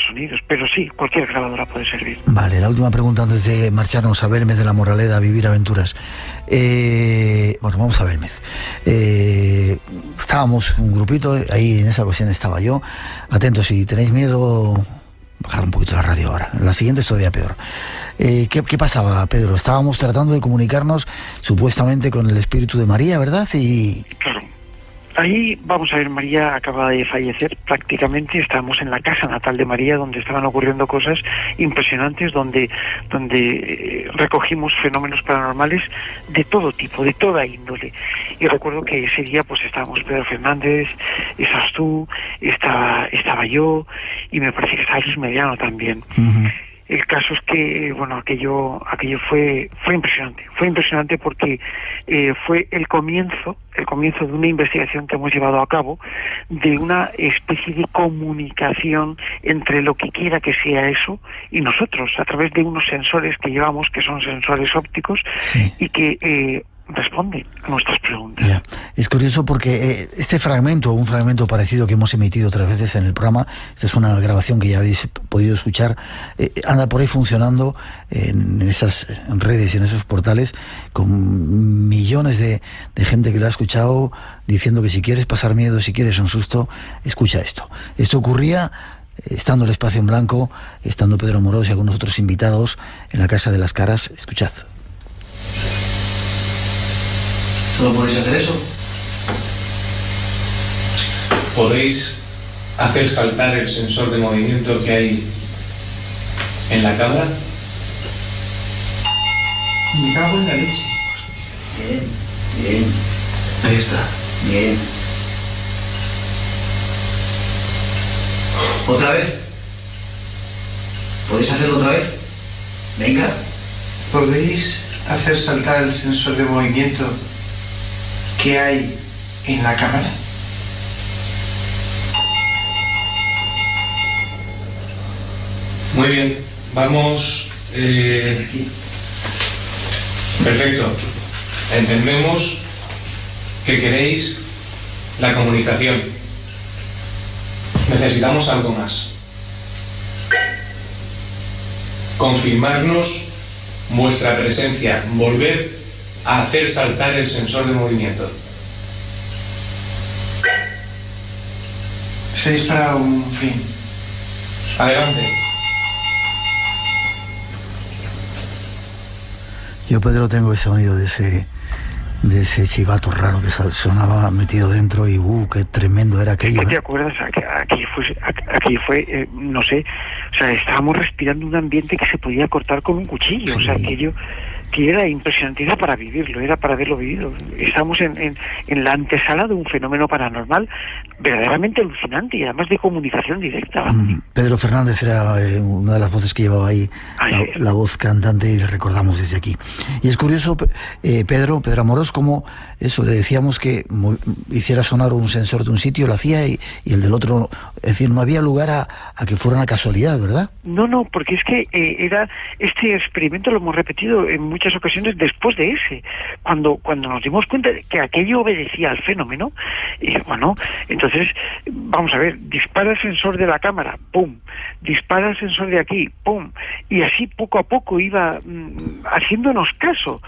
sonidos, pero sí, cualquier grabadora puede servir. Vale, la última pregunta antes de marcharnos a Belmez de la Moraleda a vivir aventuras. Bueno, vamos a Belmez. Estábamos un grupito, ahí en esa ocasión estaba yo. Atentos, si tenéis miedo, bajar un poquito la radio ahora. La siguiente es todavía peor. ¿Qué pasaba, Pedro? Estábamos tratando de comunicarnos supuestamente con el espíritu de María, ¿verdad? Claro. Ahí, vamos a ver, María acaba de fallecer prácticamente. Estábamos en la casa natal de María, donde estaban ocurriendo cosas impresionantes, donde recogimos fenómenos paranormales de todo tipo, de toda índole. Y recuerdo que ese día pues estábamos Pedro Fernández, estabas tú, estaba yo, y me parece que estaba Luis Mediano también. El caso es que, bueno, aquello fue impresionante porque fue el comienzo de una investigación que hemos llevado a cabo, de una especie de comunicación entre lo que quiera que sea eso y nosotros, a través de unos sensores que llevamos, que son sensores ópticos, sí, y que responden a nuestras preguntas. Yeah. Es curioso porque este fragmento, un fragmento parecido que hemos emitido otras veces en el programa, esta es una grabación que ya habéis podido escuchar, anda por ahí funcionando en esas redes y en esos portales, con millones de gente que lo ha escuchado, diciendo que si quieres pasar miedo, si quieres un susto, escucha esto. Esto ocurría estando el Espacio en Blanco, estando Pedro Amorós y algunos otros invitados en la Casa de las Caras. Escuchad. ¿Solo podéis hacer eso? ¿Podéis hacer saltar el sensor de movimiento que hay en la cámara? Me cago en la leche. Bien. Ahí está. Bien. ¿Otra vez? ¿Podéis hacerlo otra vez? Venga. ¿Podéis hacer saltar el sensor de movimiento que hay en la cámara? Muy bien, vamos. Perfecto. Entendemos que queréis la comunicación. Necesitamos algo más. Confirmarnos vuestra presencia, volver a hacer saltar el sensor de movimiento. Se ha disparado un fin. Adelante. Yo, Pedro, tengo ese sonido de ese chivato raro que sonaba metido dentro y qué tremendo era aquello. ¿Te acuerdas? Aquí fue, no sé, o sea, estábamos respirando un ambiente que se podía cortar con un cuchillo, sí. O sea, aquello que era impresionante, era para vivirlo, era para haberlo vivido. Estamos en la antesala de un fenómeno paranormal verdaderamente alucinante y además de comunicación directa. Pedro Fernández era una de las voces que llevaba ahí, la voz cantante, y le recordamos desde aquí. Y es curioso, Pedro Amorós, como eso, le decíamos que hiciera sonar un sensor de un sitio, lo hacía, y el del otro, es decir, no había lugar a que fuera una casualidad, ¿verdad? No, porque es que era este experimento lo hemos repetido en muchas ocasiones después de ese, cuando nos dimos cuenta de que aquello obedecía al fenómeno, y bueno, entonces, vamos a ver, dispara el sensor de la cámara, ¡pum!, dispara el sensor de aquí, ¡pum!, y así poco a poco iba haciéndonos caso.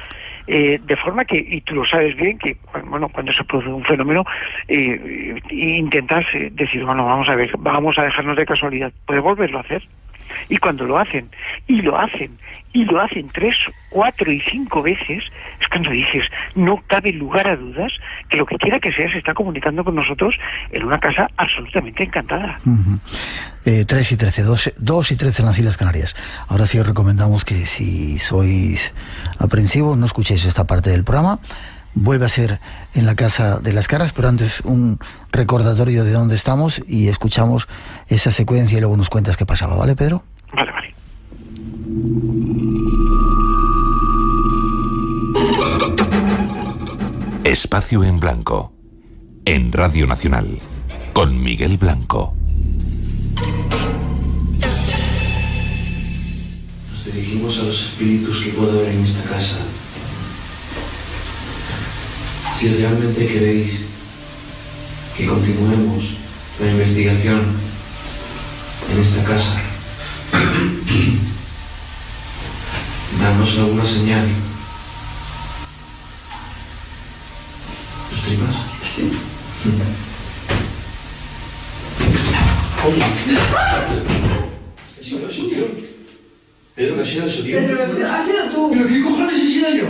De forma que, y tú lo sabes bien, que bueno, cuando se produce un fenómeno, intentas decir, bueno, vamos a ver, vamos a dejarnos de casualidad, puede volverlo a hacer. Y cuando lo hacen 3, 4 y 5 veces, es cuando dices, no cabe lugar a dudas que lo que quiera que sea se está comunicando con nosotros en una casa absolutamente encantada. 3 y 13, 2 y 13 en las Islas Canarias. Ahora sí os recomendamos que si sois aprensivos no escuchéis esta parte del programa. Vuelve a ser en la Casa de las Caras, pero antes un recordatorio de dónde estamos y escuchamos esa secuencia y luego nos cuentas qué pasaba, ¿vale, Pedro? Vale. Espacio en Blanco, en Radio Nacional, con Miguel Blanco. Nos dirigimos a los espíritus que puedo ver en esta casa. Si realmente queréis que continuemos la investigación en esta casa, danos alguna señal. ¿Los tripas? Sí. Oye. ¿Qué ha sido eso, tío? Pedro, ¿qué ha sido eso, tío? Pedro, ha sido tú. ¿Pero qué cojones he sido yo?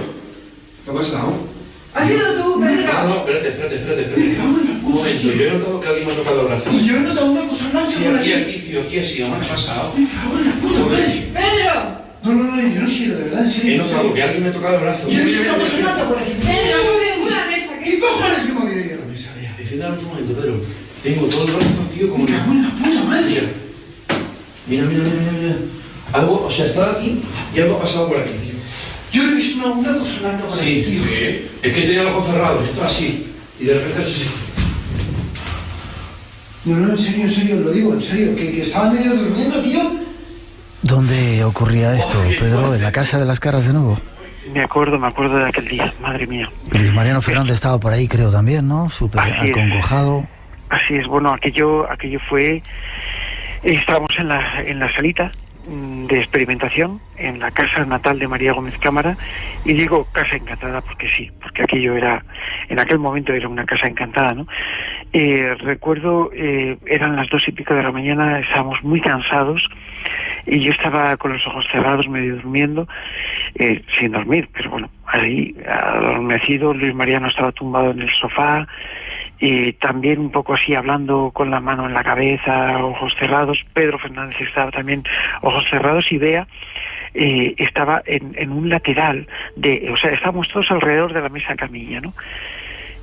¿Qué ha pasado? Ha sido tú, Pedro. No, espérate. Me cago en la he notado que alguien me ha tocado el brazo. Y yo he notado una cosa blanca. Sí, por aquí, tío, aquí ha sido. ¿Qué ha pasado? Me cago en la puta madre. ¡Pedro! No, yo no he sido, de verdad, en serio. He notado que alguien me ha tocado el brazo. Yo he visto una cosa blanca por aquí. ¡Pedro, mueve una mesa! ¿Qué cojones he movido yo la mesa, vea? Encienda un momento, Pedro. Tengo todo el brazo, tío, como... Me cago en la puta madre. Mira. Algo, o sea, estaba aquí y algo ha pasado por aquí, tío. Yo he visto una cosa blanca por aquí, tío. Es que tenía el ojo cerrado, estaba así. Y de repente ha hecho así. No, en serio, lo digo, en serio. Que estaba medio durmiendo, tío. ¿Dónde ocurría esto, Pedro? ¿En la Casa de las Caras de nuevo? Me acuerdo de aquel día, madre mía. Luis Mariano Fernández estaba por ahí, creo, también, ¿no? Súper acongojado. Así es, bueno, aquello fue... Estábamos en la salita de experimentación en la casa natal de María Gómez Cámara, y digo casa encantada porque sí, porque aquello era, en aquel momento era una casa encantada, ¿no? Recuerdo, eran las 2:00 de la mañana, estábamos muy cansados y yo estaba con los ojos cerrados, medio durmiendo, sin dormir, pero bueno, ahí adormecido. Luis Mariano estaba tumbado en el sofá, también un poco así hablando con la mano en la cabeza, ojos cerrados. Pedro Fernández estaba también ojos cerrados, y Bea estaba en un lateral o sea, estábamos todos alrededor de la mesa camilla, ¿no?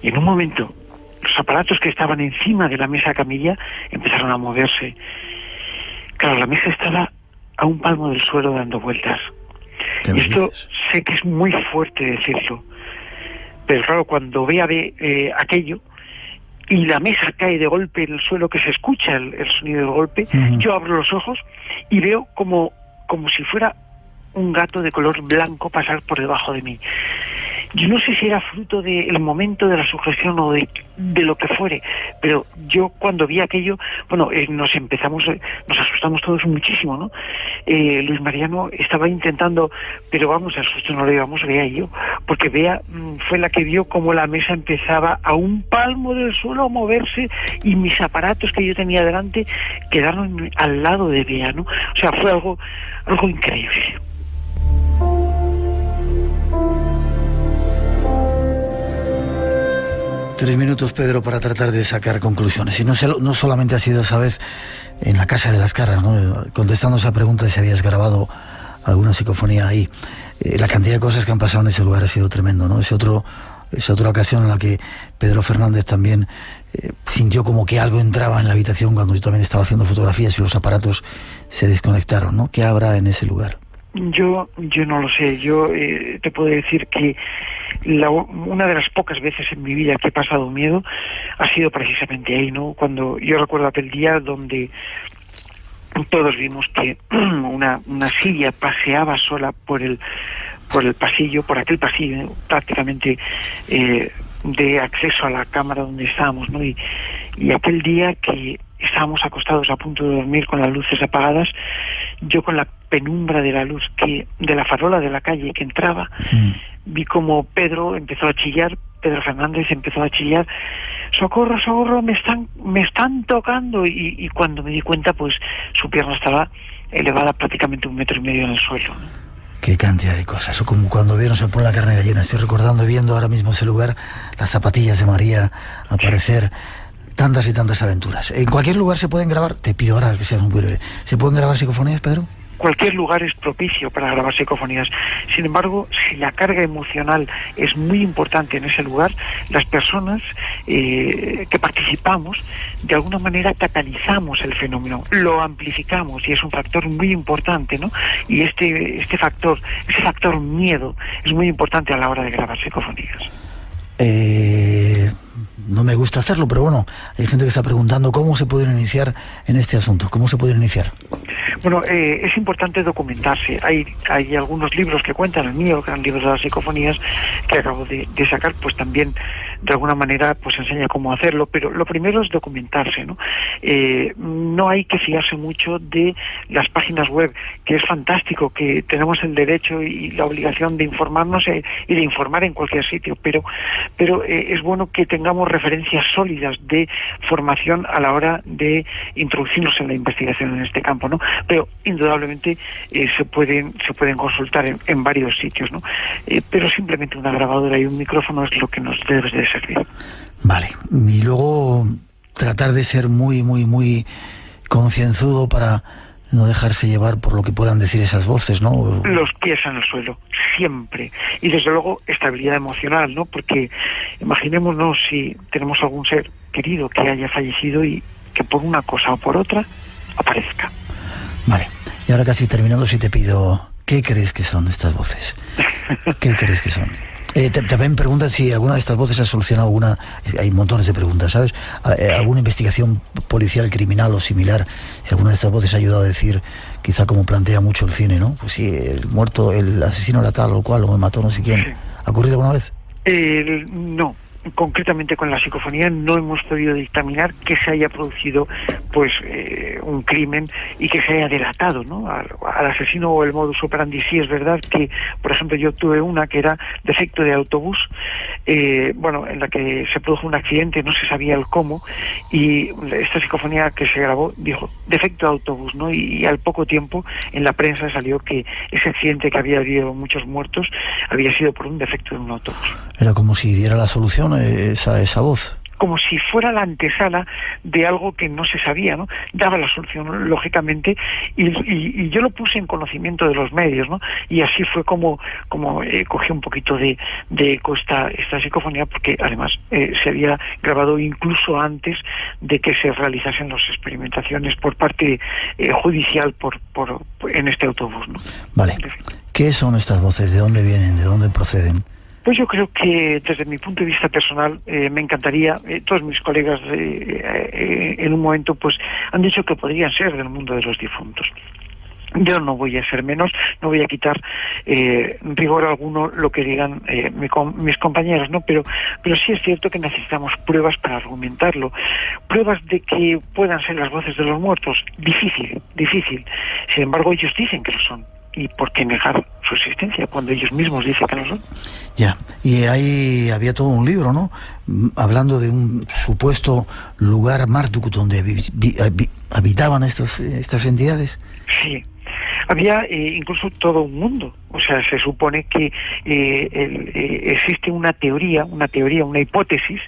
Y en un momento los aparatos que estaban encima de la mesa camilla empezaron a moverse. Claro, la mesa estaba a un palmo del suelo dando vueltas. Y esto sé que es muy fuerte decirlo, pero claro, cuando Bea ve aquello y la mesa cae de golpe en el suelo, que se escucha el sonido del golpe, yo abro los ojos y veo como si fuera un gato de color blanco pasar por debajo de mí. Yo no sé si era fruto del momento de la sugestión o de lo que fuere, pero yo cuando vi aquello, bueno, nos asustamos todos muchísimo, ¿no? Luis Mariano estaba intentando, pero vamos, al susto no le íbamos, Bea y yo, porque Bea fue la que vio como la mesa empezaba a un palmo del suelo a moverse, y mis aparatos que yo tenía delante quedaron al lado de Bea, ¿no? O sea, fue algo increíble. Tres minutos, Pedro, para tratar de sacar conclusiones. Y no solamente ha sido esa vez en la Casa de las Caras, ¿no? Contestando esa pregunta de si habías grabado alguna psicofonía ahí. La cantidad de cosas que han pasado en ese lugar ha sido tremendo, ¿no? Esa otra ocasión en la que Pedro Fernández también sintió como que algo entraba en la habitación cuando yo también estaba haciendo fotografías y los aparatos se desconectaron, ¿no? ¿Qué habrá en ese lugar? Yo no lo sé. Yo te puedo decir que una de las pocas veces en mi vida que he pasado miedo ha sido precisamente ahí, ¿no? Cuando yo recuerdo aquel día donde todos vimos que una silla paseaba sola por el pasillo, por aquel pasillo prácticamente de acceso a la cámara donde estábamos, ¿no? Y aquel día que estábamos acostados a punto de dormir con las luces apagadas, yo con la penumbra de la luz de la farola de la calle que entraba, vi como Pedro Fernández empezó a chillar: socorro, me están tocando, y cuando me di cuenta, pues su pierna estaba elevada prácticamente 1,5 metros en el suelo, ¿no? Qué cantidad de cosas. O como cuando vieron Se pone la carne de gallina. Estoy recordando, viendo ahora mismo ese lugar, las zapatillas de María aparecer. Tantas y tantas aventuras. ¿En cualquier lugar se pueden grabar? Te pido ahora que seas muy breve. ¿Se pueden grabar psicofonías, Pedro? Cualquier lugar es propicio para grabar psicofonías. Sin embargo, si la carga emocional es muy importante en ese lugar, las personas que participamos, de alguna manera catalizamos el fenómeno, lo amplificamos, y es un factor muy importante, ¿no? Y ese factor miedo, es muy importante a la hora de grabar psicofonías. No me gusta hacerlo, pero bueno, hay gente que está preguntando cómo se puede iniciar en este asunto. ¿Cómo se puede iniciar? Bueno, es importante documentarse. Hay algunos libros que cuentan, el mío, Gran Libro de las Psicofonías, que acabo de sacar, pues también de alguna manera pues enseña cómo hacerlo, pero lo primero es documentarse, ¿no? No hay que fiarse mucho de las páginas web, que es fantástico, que tenemos el derecho y la obligación de informarnos y de informar en cualquier sitio, pero es bueno que tengamos referencias sólidas de formación a la hora de introducirnos en la investigación en este campo, ¿no? Pero indudablemente se pueden consultar en varios sitios, ¿no? Pero simplemente una grabadora y un micrófono es lo que nos debe de servir. Vale, y luego tratar de ser muy, muy, muy concienzudo para no dejarse llevar por lo que puedan decir esas voces, ¿no? Los pies en el suelo, siempre. Y desde luego estabilidad emocional, ¿no? Porque imaginémonos si tenemos algún ser querido que haya fallecido y que por una cosa o por otra aparezca. Vale. Y ahora casi terminando, si te pido, ¿qué crees que son estas voces? ¿Qué crees que son? También preguntan si alguna de estas voces ha solucionado alguna... Hay montones de preguntas, ¿sabes? ¿Alguna investigación policial, criminal o similar? Si alguna de estas voces ha ayudado a decir, quizá como plantea mucho el cine, ¿no? Pues sí, el muerto, el asesino era tal o cual, o me mató no sé quién. Sí. ¿Ha ocurrido alguna vez? No. Concretamente con la psicofonía no hemos podido dictaminar que se haya producido pues un crimen y que se haya delatado, ¿no? al asesino o el modus operandi. Sí es verdad que, por ejemplo, yo tuve una que era defecto de autobús, en la que se produjo un accidente, no se sabía el cómo, y esta psicofonía que se grabó dijo defecto de autobús, ¿no? Y al poco tiempo en la prensa salió que ese accidente, que había habido muchos muertos, había sido por un defecto de un autobús. Era como si diera la solución esa voz. Como si fuera la antesala de algo que no se sabía, ¿no? Daba la solución, lógicamente, y yo lo puse en conocimiento de los medios, ¿no? Y así fue como cogí un poquito de eco esta psicofonía, porque además se había grabado incluso antes de que se realizasen las experimentaciones por parte judicial en este autobús, ¿no? Vale. ¿Qué son estas voces? ¿De dónde vienen? ¿De dónde proceden? Pues yo creo que desde mi punto de vista personal me encantaría, todos mis colegas en un momento pues han dicho que podrían ser del mundo de los difuntos. Yo no voy a ser menos, no voy a quitar rigor alguno lo que digan mis compañeros, ¿no? Pero sí es cierto que necesitamos pruebas para argumentarlo. Pruebas de que puedan ser las voces de los muertos, difícil. Sin embargo, ellos dicen que lo son. ¿Y por qué negar su existencia cuando ellos mismos dicen que no son? Ya, y ahí había todo un libro, ¿no? Hablando de un supuesto lugar Marduk donde habitaban estas entidades. Sí, había incluso todo un mundo. O sea, se supone que existe una teoría, una hipótesis,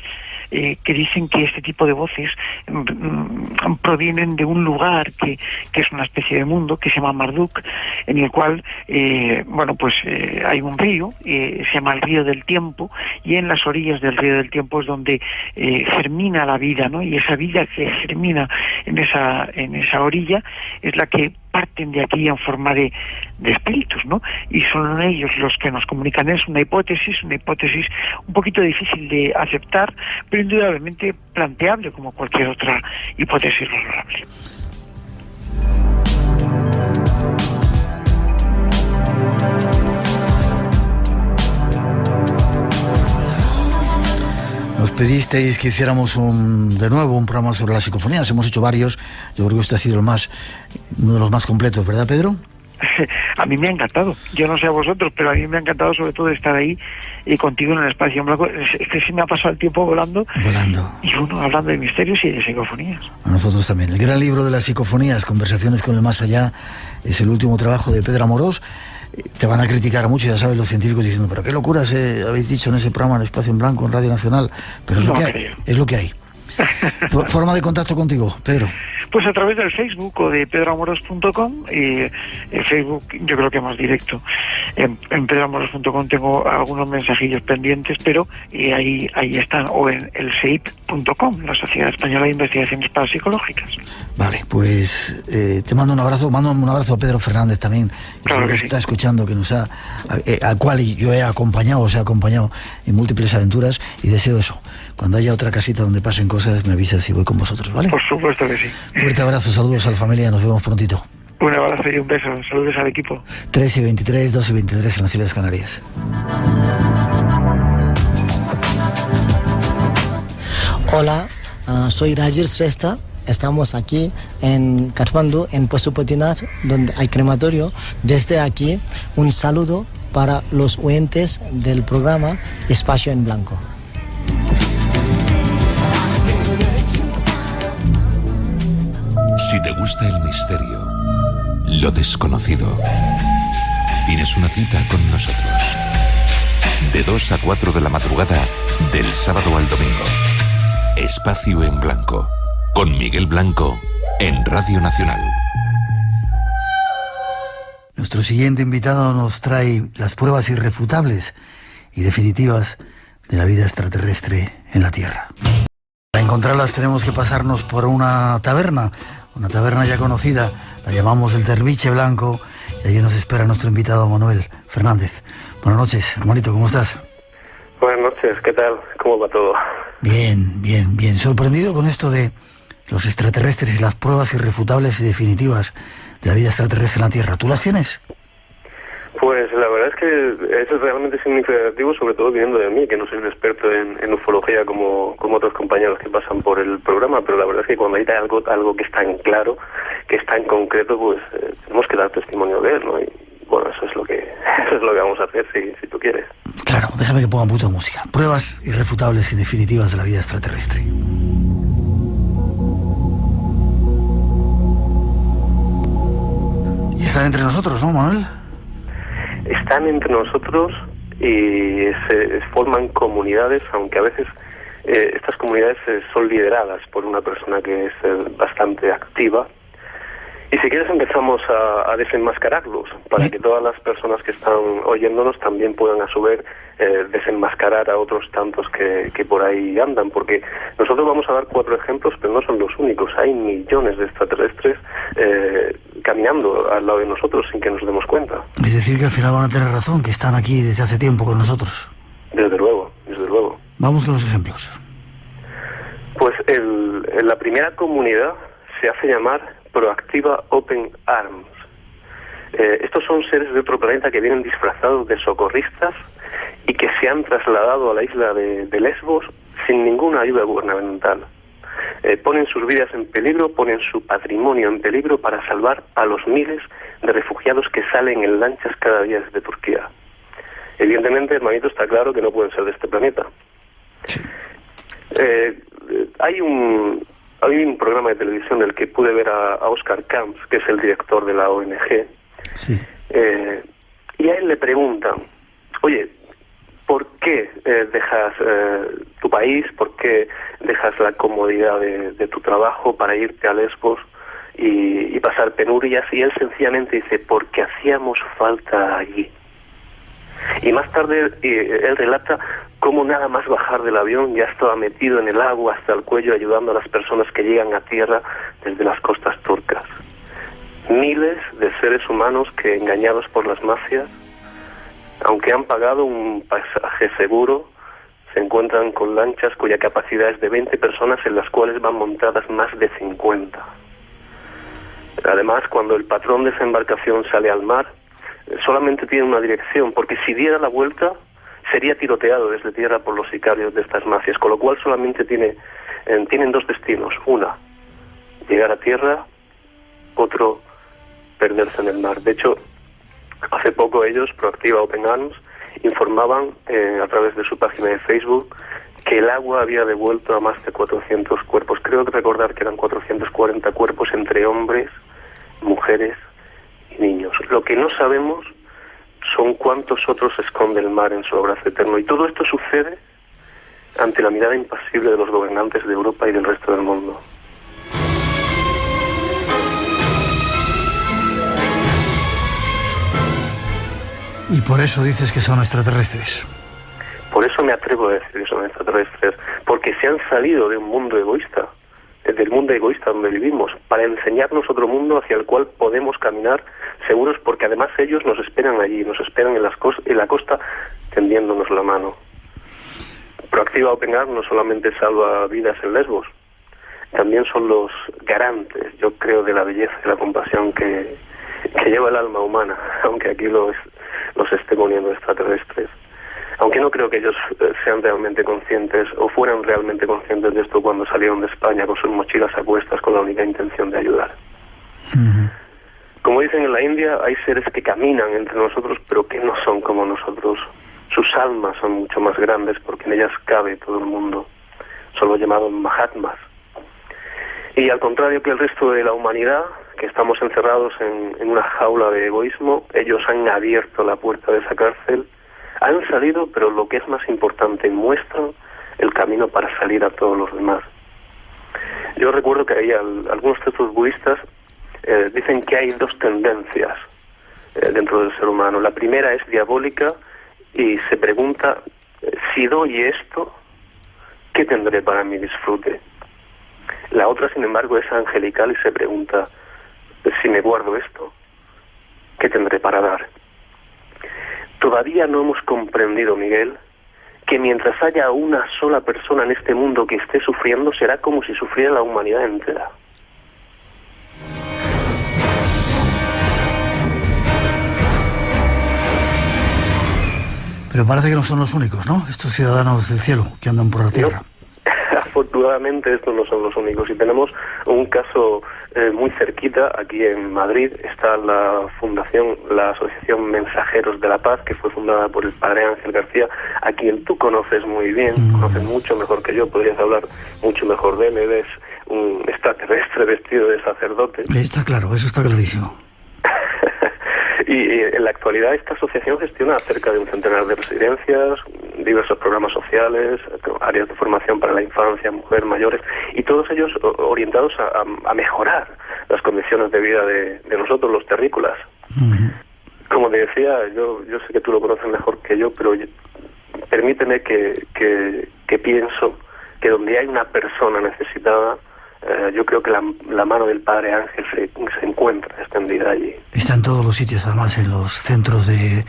que dicen que este tipo de voces provienen de un lugar que es una especie de mundo que se llama Marduk, en el cual hay un río, se llama el río del tiempo, y en las orillas del río del tiempo es donde germina la vida, ¿no? Y esa vida que germina en esa orilla es la que parten de aquí en forma de espíritus, ¿no? Y son ellos los que nos comunican. Es una hipótesis un poquito difícil de aceptar, pero indudablemente planteable como cualquier otra hipótesis razonable. Nos pedisteis que hiciéramos de nuevo un programa sobre las psicofonías. Hemos hecho varios. Yo creo que este ha sido uno de los más completos, ¿verdad, Pedro? A mí me ha encantado. Yo no sé a vosotros, pero a mí me ha encantado sobre todo estar ahí contigo en el espacio en blanco. Es que sí me ha pasado el tiempo volando. Y uno hablando de misterios y de psicofonías. A nosotros también. El gran libro de las psicofonías, Conversaciones con el Más Allá, es el último trabajo de Pedro Amorós. Te van a criticar mucho, ya sabes, los científicos diciendo, pero qué locuras habéis dicho en ese programa, en Espacio en Blanco, en Radio Nacional. Pero es lo que hay. Forma de contacto contigo, Pedro. Pues a través del Facebook o de pedroamoros.com. En Facebook yo creo que más directo. En pedroamoros.com tengo algunos mensajillos pendientes, pero ahí están. O en el SEIP.com, la Sociedad Española de Investigaciones Parapsicológicas. Vale, pues te mando un abrazo. Mando un abrazo a Pedro Fernández también, claro que está escuchando, que nos al cual yo he acompañado en múltiples aventuras, y deseo eso. Cuando haya otra casita donde pasen cosas, me avisas y voy con vosotros, ¿vale? Por supuesto que sí. Fuerte abrazo, saludos a la familia, nos vemos prontito. Un abrazo y un beso, saludos al equipo. 3:23, 2:23 en las Islas Canarias. Hola, soy Rajir Shrestha. Estamos aquí en Kathmandu, en Pashupatinath, donde hay crematorio. Desde aquí, un saludo para los oyentes del programa Espacio en Blanco. Si te gusta el misterio, lo desconocido, tienes una cita con nosotros. De 2 a 4 de la madrugada, del sábado al domingo. Espacio en Blanco, con Miguel Blanco en Radio Nacional. Nuestro siguiente invitado nos trae las pruebas irrefutables y definitivas de la vida extraterrestre en la Tierra. Para encontrarlas tenemos que pasarnos por una taberna ya conocida, la llamamos el Terviche Blanco, y allí nos espera nuestro invitado Manuel Fernández. Buenas noches, hermanito, ¿cómo estás? Buenas noches, ¿qué tal? ¿Cómo va todo? Bien. Sorprendido con esto de los extraterrestres y las pruebas irrefutables y definitivas de la vida extraterrestre en la Tierra. ¿Tú las tienes? Pues la verdad es que eso es realmente significativo, sobre todo viniendo de mí, que no soy un experto en ufología como otros compañeros que pasan por el programa, pero la verdad es que cuando hay algo que es tan claro, que es tan concreto, pues tenemos que dar testimonio de él, ¿no? Y bueno, eso es lo que vamos a hacer si tú quieres. Claro, déjame que ponga un poquito de música. Pruebas irrefutables y definitivas de la vida extraterrestre. Y están entre nosotros, ¿no, Manuel? Están entre nosotros y se forman comunidades, aunque a veces estas comunidades son lideradas por una persona que es bastante activa. Y si quieres empezamos a desenmascararlos, para que todas las personas que están oyéndonos también puedan a su vez desenmascarar a otros tantos que por ahí andan, porque nosotros vamos a dar 4 ejemplos, pero no son los únicos. Hay millones de extraterrestres caminando al lado de nosotros sin que nos demos cuenta. Es decir, que al final van a tener razón, que están aquí desde hace tiempo con nosotros. Desde luego. Vamos con los ejemplos. Pues la primera comunidad se hace llamar Proactiva Open Arms. Estos son seres de otro planeta que vienen disfrazados de socorristas y que se han trasladado a la isla de Lesbos sin ninguna ayuda gubernamental. Ponen sus vidas en peligro, ponen su patrimonio en peligro para salvar a los miles de refugiados que salen en lanchas cada día desde Turquía. Evidentemente, hermanito, está claro que no pueden ser de este planeta. Sí. Hay un programa de televisión en el que pude ver a Oscar Camps, que es el director de la ONG, sí. Y a él le preguntan, oye, ¿por qué dejas tu país, por qué dejas la comodidad de tu trabajo para irte a Lesbos y pasar penurias? Y él sencillamente dice, porque hacíamos falta allí. Y más tarde él relata cómo nada más bajar del avión ya estaba metido en el agua hasta el cuello ayudando a las personas que llegan a tierra desde las costas turcas. Miles de seres humanos que, engañados por las mafias, aunque han pagado un pasaje seguro, se encuentran con lanchas cuya capacidad es de 20 personas en las cuales van montadas más de 50. Además, cuando el patrón de esa embarcación sale al mar, solamente tiene una dirección, porque si diera la vuelta sería tiroteado desde tierra por los sicarios de estas mafias, con lo cual solamente tienen 2 destinos: una, llegar a tierra; otro, perderse en el mar. De hecho, hace poco ellos, Proactiva Open Arms, informaban a través de su página de Facebook que el agua había devuelto a más de 400 cuerpos. Creo que recordar que eran 440 cuerpos entre hombres, mujeres y niños. Lo que no sabemos son cuántos otros esconde el mar en su abrazo eterno. Y todo esto sucede ante la mirada impasible de los gobernantes de Europa y del resto del mundo. Y por eso dices que son extraterrestres. Por eso me atrevo a decir que son extraterrestres, porque se han salido de un mundo egoísta, del mundo egoísta donde vivimos, para enseñarnos otro mundo hacia el cual podemos caminar seguros, porque además ellos nos esperan allí, nos esperan en la costa tendiéndonos la mano. Proactiva Open Arms no solamente salva vidas en Lesbos, también son los garantes, yo creo, de la belleza y la compasión que lleva el alma humana, aunque aquí los esté poniendo extraterrestres. Aunque no creo que ellos sean realmente conscientes o fueran realmente conscientes de esto cuando salieron de España con sus mochilas a cuestas con la única intención de ayudar. Uh-huh. Como dicen en la India, hay seres que caminan entre nosotros pero que no son como nosotros. Sus almas son mucho más grandes porque en ellas cabe todo el mundo. Son los llamados Mahatmas. Y al contrario que el resto de la humanidad, que estamos encerrados en una jaula de egoísmo, ellos han abierto la puerta de esa cárcel. Han salido, pero lo que es más importante, muestran el camino para salir a todos los demás. yo recuerdo que hay algunos textos budistas dicen que hay dos tendencias dentro del ser humano. La primera es diabólica y se pregunta, si doy esto, ¿qué tendré para mi disfrute? La otra, sin embargo, es angelical y se pregunta, si me guardo esto, ¿qué tendré para dar? Todavía no hemos comprendido, Miguel, que mientras haya una sola persona en este mundo que esté sufriendo, será como si sufriera la humanidad entera. Pero parece que no son los únicos, ¿no? Estos ciudadanos del cielo que andan por la tierra. No. Afortunadamente estos no son los únicos. Y tenemos un caso muy cerquita, aquí en Madrid. Está la fundación, la Asociación Mensajeros de la Paz, que fue fundada por el padre Ángel García, a quien tú conoces muy bien, conoces mucho mejor que yo, podrías hablar mucho mejor de él. Él es un extraterrestre vestido de sacerdote. Está claro, eso está clarísimo. Y en la actualidad esta asociación gestiona cerca de un centenar de residencias, diversos programas sociales, áreas de formación para la infancia, mujer, mayores, y todos ellos orientados a mejorar las condiciones de vida de nosotros, los terrícolas. Como te decía, yo sé que tú lo conoces mejor que yo, pero permíteme que pienso que donde hay una persona necesitada, yo creo que la mano del Padre Ángel se encuentra extendida allí. Está en todos los sitios, además, en los centros de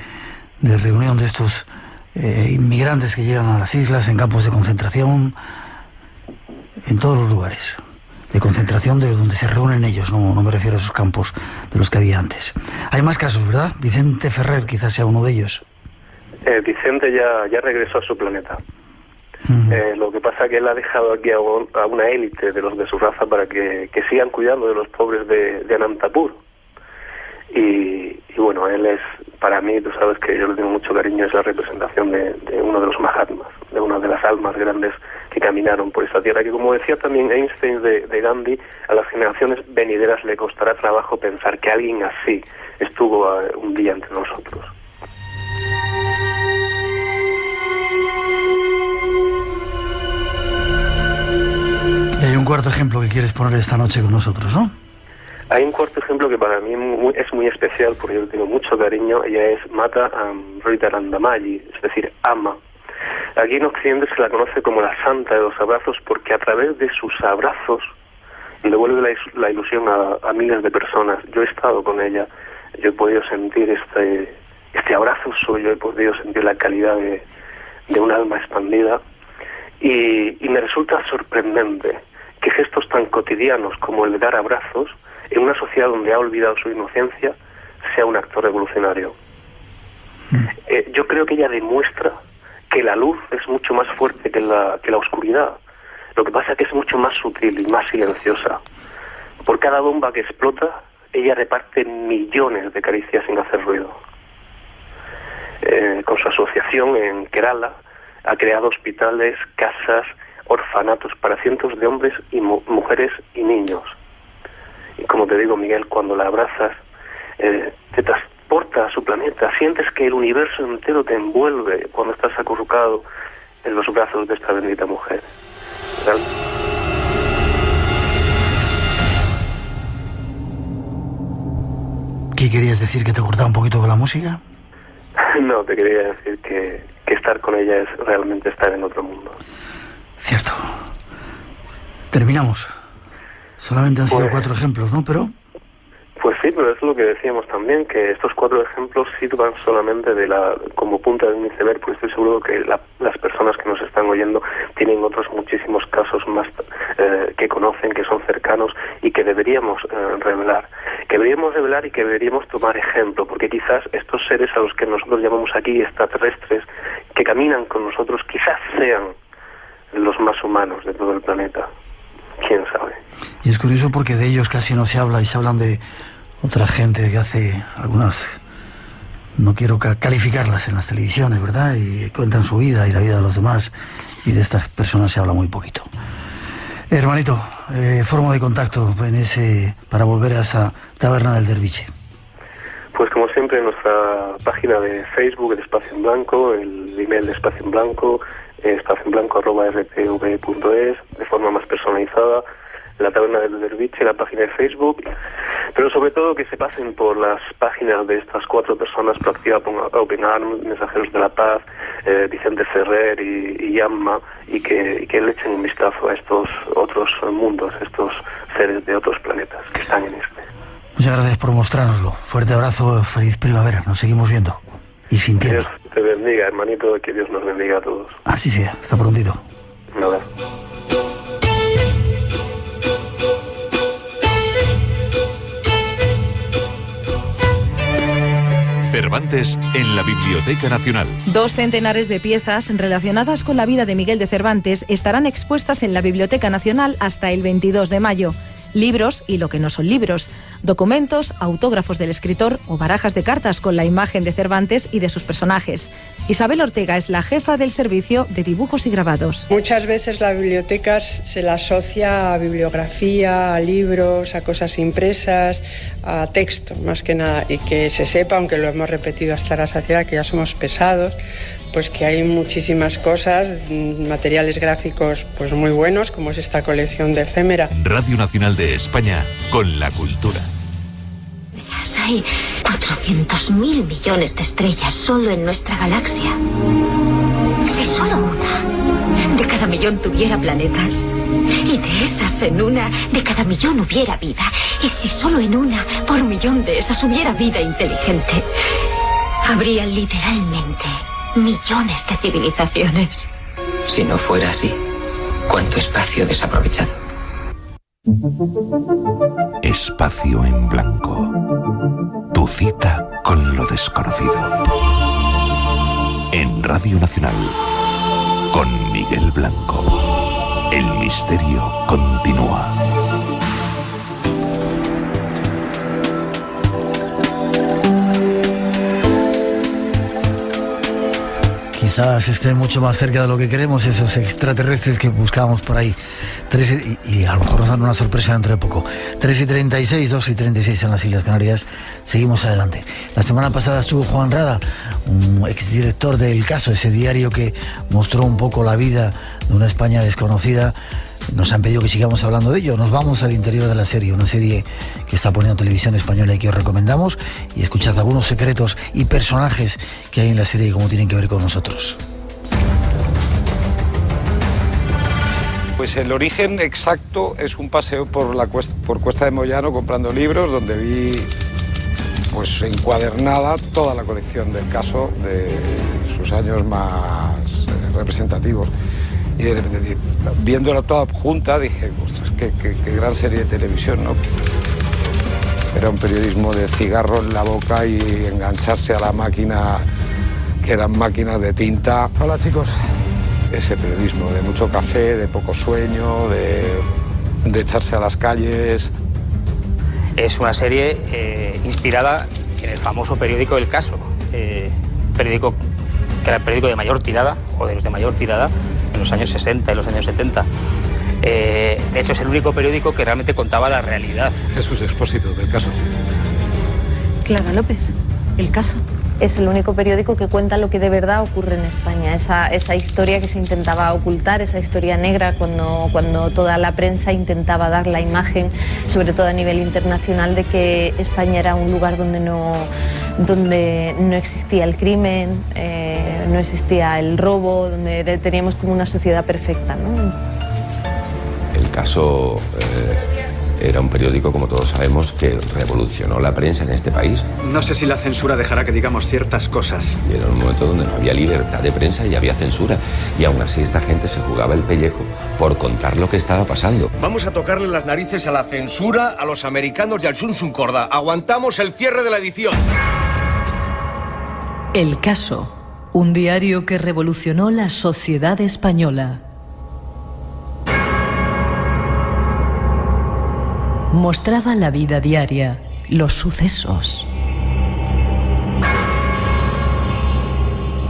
reunión de estos inmigrantes que llegan a las islas, en campos de concentración, en todos los lugares de concentración de donde se reúnen ellos. No me refiero a esos campos de los que había antes. Hay más casos, ¿verdad? Vicente Ferrer quizás sea uno de ellos. Vicente ya regresó a su planeta. Lo que pasa es que él ha dejado aquí a una élite de los de su raza para que sigan cuidando de los pobres de Anantapur. Y bueno, él es, para mí, tú sabes que yo le tengo mucho cariño, es la representación de uno de los Mahatmas, de una de las almas grandes que caminaron por esta tierra, que como decía también Einstein de Gandhi, a las generaciones venideras le costará trabajo pensar que alguien así estuvo un día entre nosotros. Y hay un cuarto ejemplo que quieres poner esta noche con nosotros, ¿no? Hay un cuarto ejemplo que para mí es muy especial, porque yo le tengo mucho cariño. Ella es Mata Amritarandamayi, es decir, Ama. Aquí en Occidente se la conoce como la Santa de los Abrazos, porque a través de sus abrazos devuelve la ilusión a miles de personas. Yo he estado con ella, yo he podido sentir este abrazo suyo, he podido sentir la calidad de un alma expandida, y me resulta sorprendente que gestos tan cotidianos como el de dar abrazos, en una sociedad donde ha olvidado su inocencia, sea un acto revolucionario. Yo creo que ella demuestra que la luz es mucho más fuerte que la oscuridad. Lo que pasa es que es mucho más sutil y más silenciosa. Por cada bomba que explota, ella reparte millones de caricias sin hacer ruido. Con su asociación en Kerala ha creado hospitales, casas, orfanatos para cientos de hombres y mujeres y niños. Y como te digo, Miguel, cuando la abrazas, te transporta a su planeta, sientes que el universo entero te envuelve cuando estás acurrucado en los brazos de esta bendita mujer. ¿Verdad? ¿Qué querías decir? ¿Que te cortaba un poquito con la música? No, te quería decir que estar con ella es realmente estar en otro mundo. Cierto. Terminamos. Solamente han sido 4 ejemplos, ¿no? Pues sí, pero es lo que decíamos también, que estos 4 ejemplos sirvan solamente como punta de un iceberg, pues estoy seguro que las personas que nos están oyendo tienen otros muchísimos casos más que conocen, que son cercanos y que deberíamos revelar. Que deberíamos revelar y que deberíamos tomar ejemplo, porque quizás estos seres a los que nosotros llamamos aquí extraterrestres, que caminan con nosotros, quizás sean los más humanos de todo el planeta. ¿Quién sabe? Y es curioso porque de ellos casi no se habla, y se hablan de otra gente que hace algunas, no quiero calificarlas en las televisiones, ¿verdad? Y cuentan su vida y la vida de los demás, y de estas personas se habla muy poquito. Hermanito, forma de contacto para volver a esa taberna del Derviche. Pues como siempre, nuestra página de Facebook, el Espacio en Blanco, el email de Espacio en Blanco, espacioenblanco@rtv.es, de forma más personalizada. La Taberna del Derviche, la página de Facebook, pero sobre todo que se pasen por las páginas de estas 4 personas, Proactiva Open Arms, Mensajeros de la Paz, Vicente Ferrer y Yamma, y que le echen un vistazo a estos otros mundos, estos seres de otros planetas que están en este. Muchas gracias por mostrárnoslo. Fuerte abrazo, feliz primavera. Nos seguimos viendo y sintiendo. Dios te bendiga, hermanito, que Dios nos bendiga a todos. Así sea, hasta prontito. Nada. Cervantes en la Biblioteca Nacional. 2 centenares de piezas relacionadas con la vida de Miguel de Cervantes estarán expuestas en la Biblioteca Nacional hasta el 22 de mayo. Libros y lo que no son libros, documentos, autógrafos del escritor o barajas de cartas con la imagen de Cervantes y de sus personajes. Isabel Ortega es la jefa del servicio de dibujos y grabados. Muchas veces la biblioteca se la asocia a bibliografía, a libros, a cosas impresas, a texto, más que nada, y que se sepa, aunque lo hemos repetido hasta la saciedad, que ya somos pesados, pues que hay muchísimas cosas, materiales gráficos pues muy buenos, como es esta colección de Efémera. Radio Nacional de España con la cultura. Verás, hay 400.000 millones de estrellas solo en nuestra galaxia. Si solo una de cada millón tuviera planetas, y de esas en una de cada millón hubiera vida, y si solo en una por millón de esas hubiera vida inteligente, habría literalmente millones de civilizaciones. Si no fuera así, ¿cuánto espacio desaprovechado? Espacio en Blanco. Tu cita con lo desconocido. En Radio Nacional. Con Miguel Blanco. El misterio continúa. Quizás estén mucho más cerca de lo que queremos esos extraterrestres que buscábamos por ahí. Y a lo mejor nos dan una sorpresa dentro de poco. 3:36, 2:36 en las Islas Canarias. Seguimos adelante. La semana pasada estuvo Juan Rada, un exdirector del Caso, ese diario que mostró un poco la vida de una España desconocida. Nos han pedido que sigamos hablando de ello. Nos vamos al interior de la serie, una serie que está poniendo Televisión Española y que os recomendamos, y escuchad algunos secretos y personajes que hay en la serie y cómo tienen que ver con nosotros. Pues el origen exacto es un paseo por Cuesta de Moyano comprando libros, donde vi pues encuadernada toda la colección del Caso de sus años más representativos. Y de repente, viéndola toda junta, dije, ostras, qué gran serie de televisión, ¿no? Era un periodismo de cigarro en la boca y engancharse a la máquina, que eran máquinas de tinta. Hola, chicos. Ese periodismo de mucho café, de poco sueño, de echarse a las calles. Es una serie inspirada en el famoso periódico El Caso, periódico que era el periódico de mayor tirada, o de los de mayor tirada, en los años 60 y los años 70. De hecho, es el único periódico que realmente contaba la realidad. Jesús Expósito, del Caso. Clara López, El Caso. Es el único periódico que cuenta lo que de verdad ocurre en España, esa historia que se intentaba ocultar, esa historia negra cuando toda la prensa intentaba dar la imagen, sobre todo a nivel internacional, de que España era un lugar donde no existía el crimen, no existía el robo, donde teníamos como una sociedad perfecta, ¿no? El Caso era un periódico, como todos sabemos, que revolucionó la prensa en este país. No sé si la censura dejará que digamos ciertas cosas. Y era un momento donde no había libertad de prensa y había censura. Y aún así esta gente se jugaba el pellejo por contar lo que estaba pasando. Vamos a tocarle las narices a la censura, a los americanos y al Sun Sun Corda. Aguantamos el cierre de la edición. El Caso, un diario que revolucionó la sociedad española. Mostraba la vida diaria, los sucesos.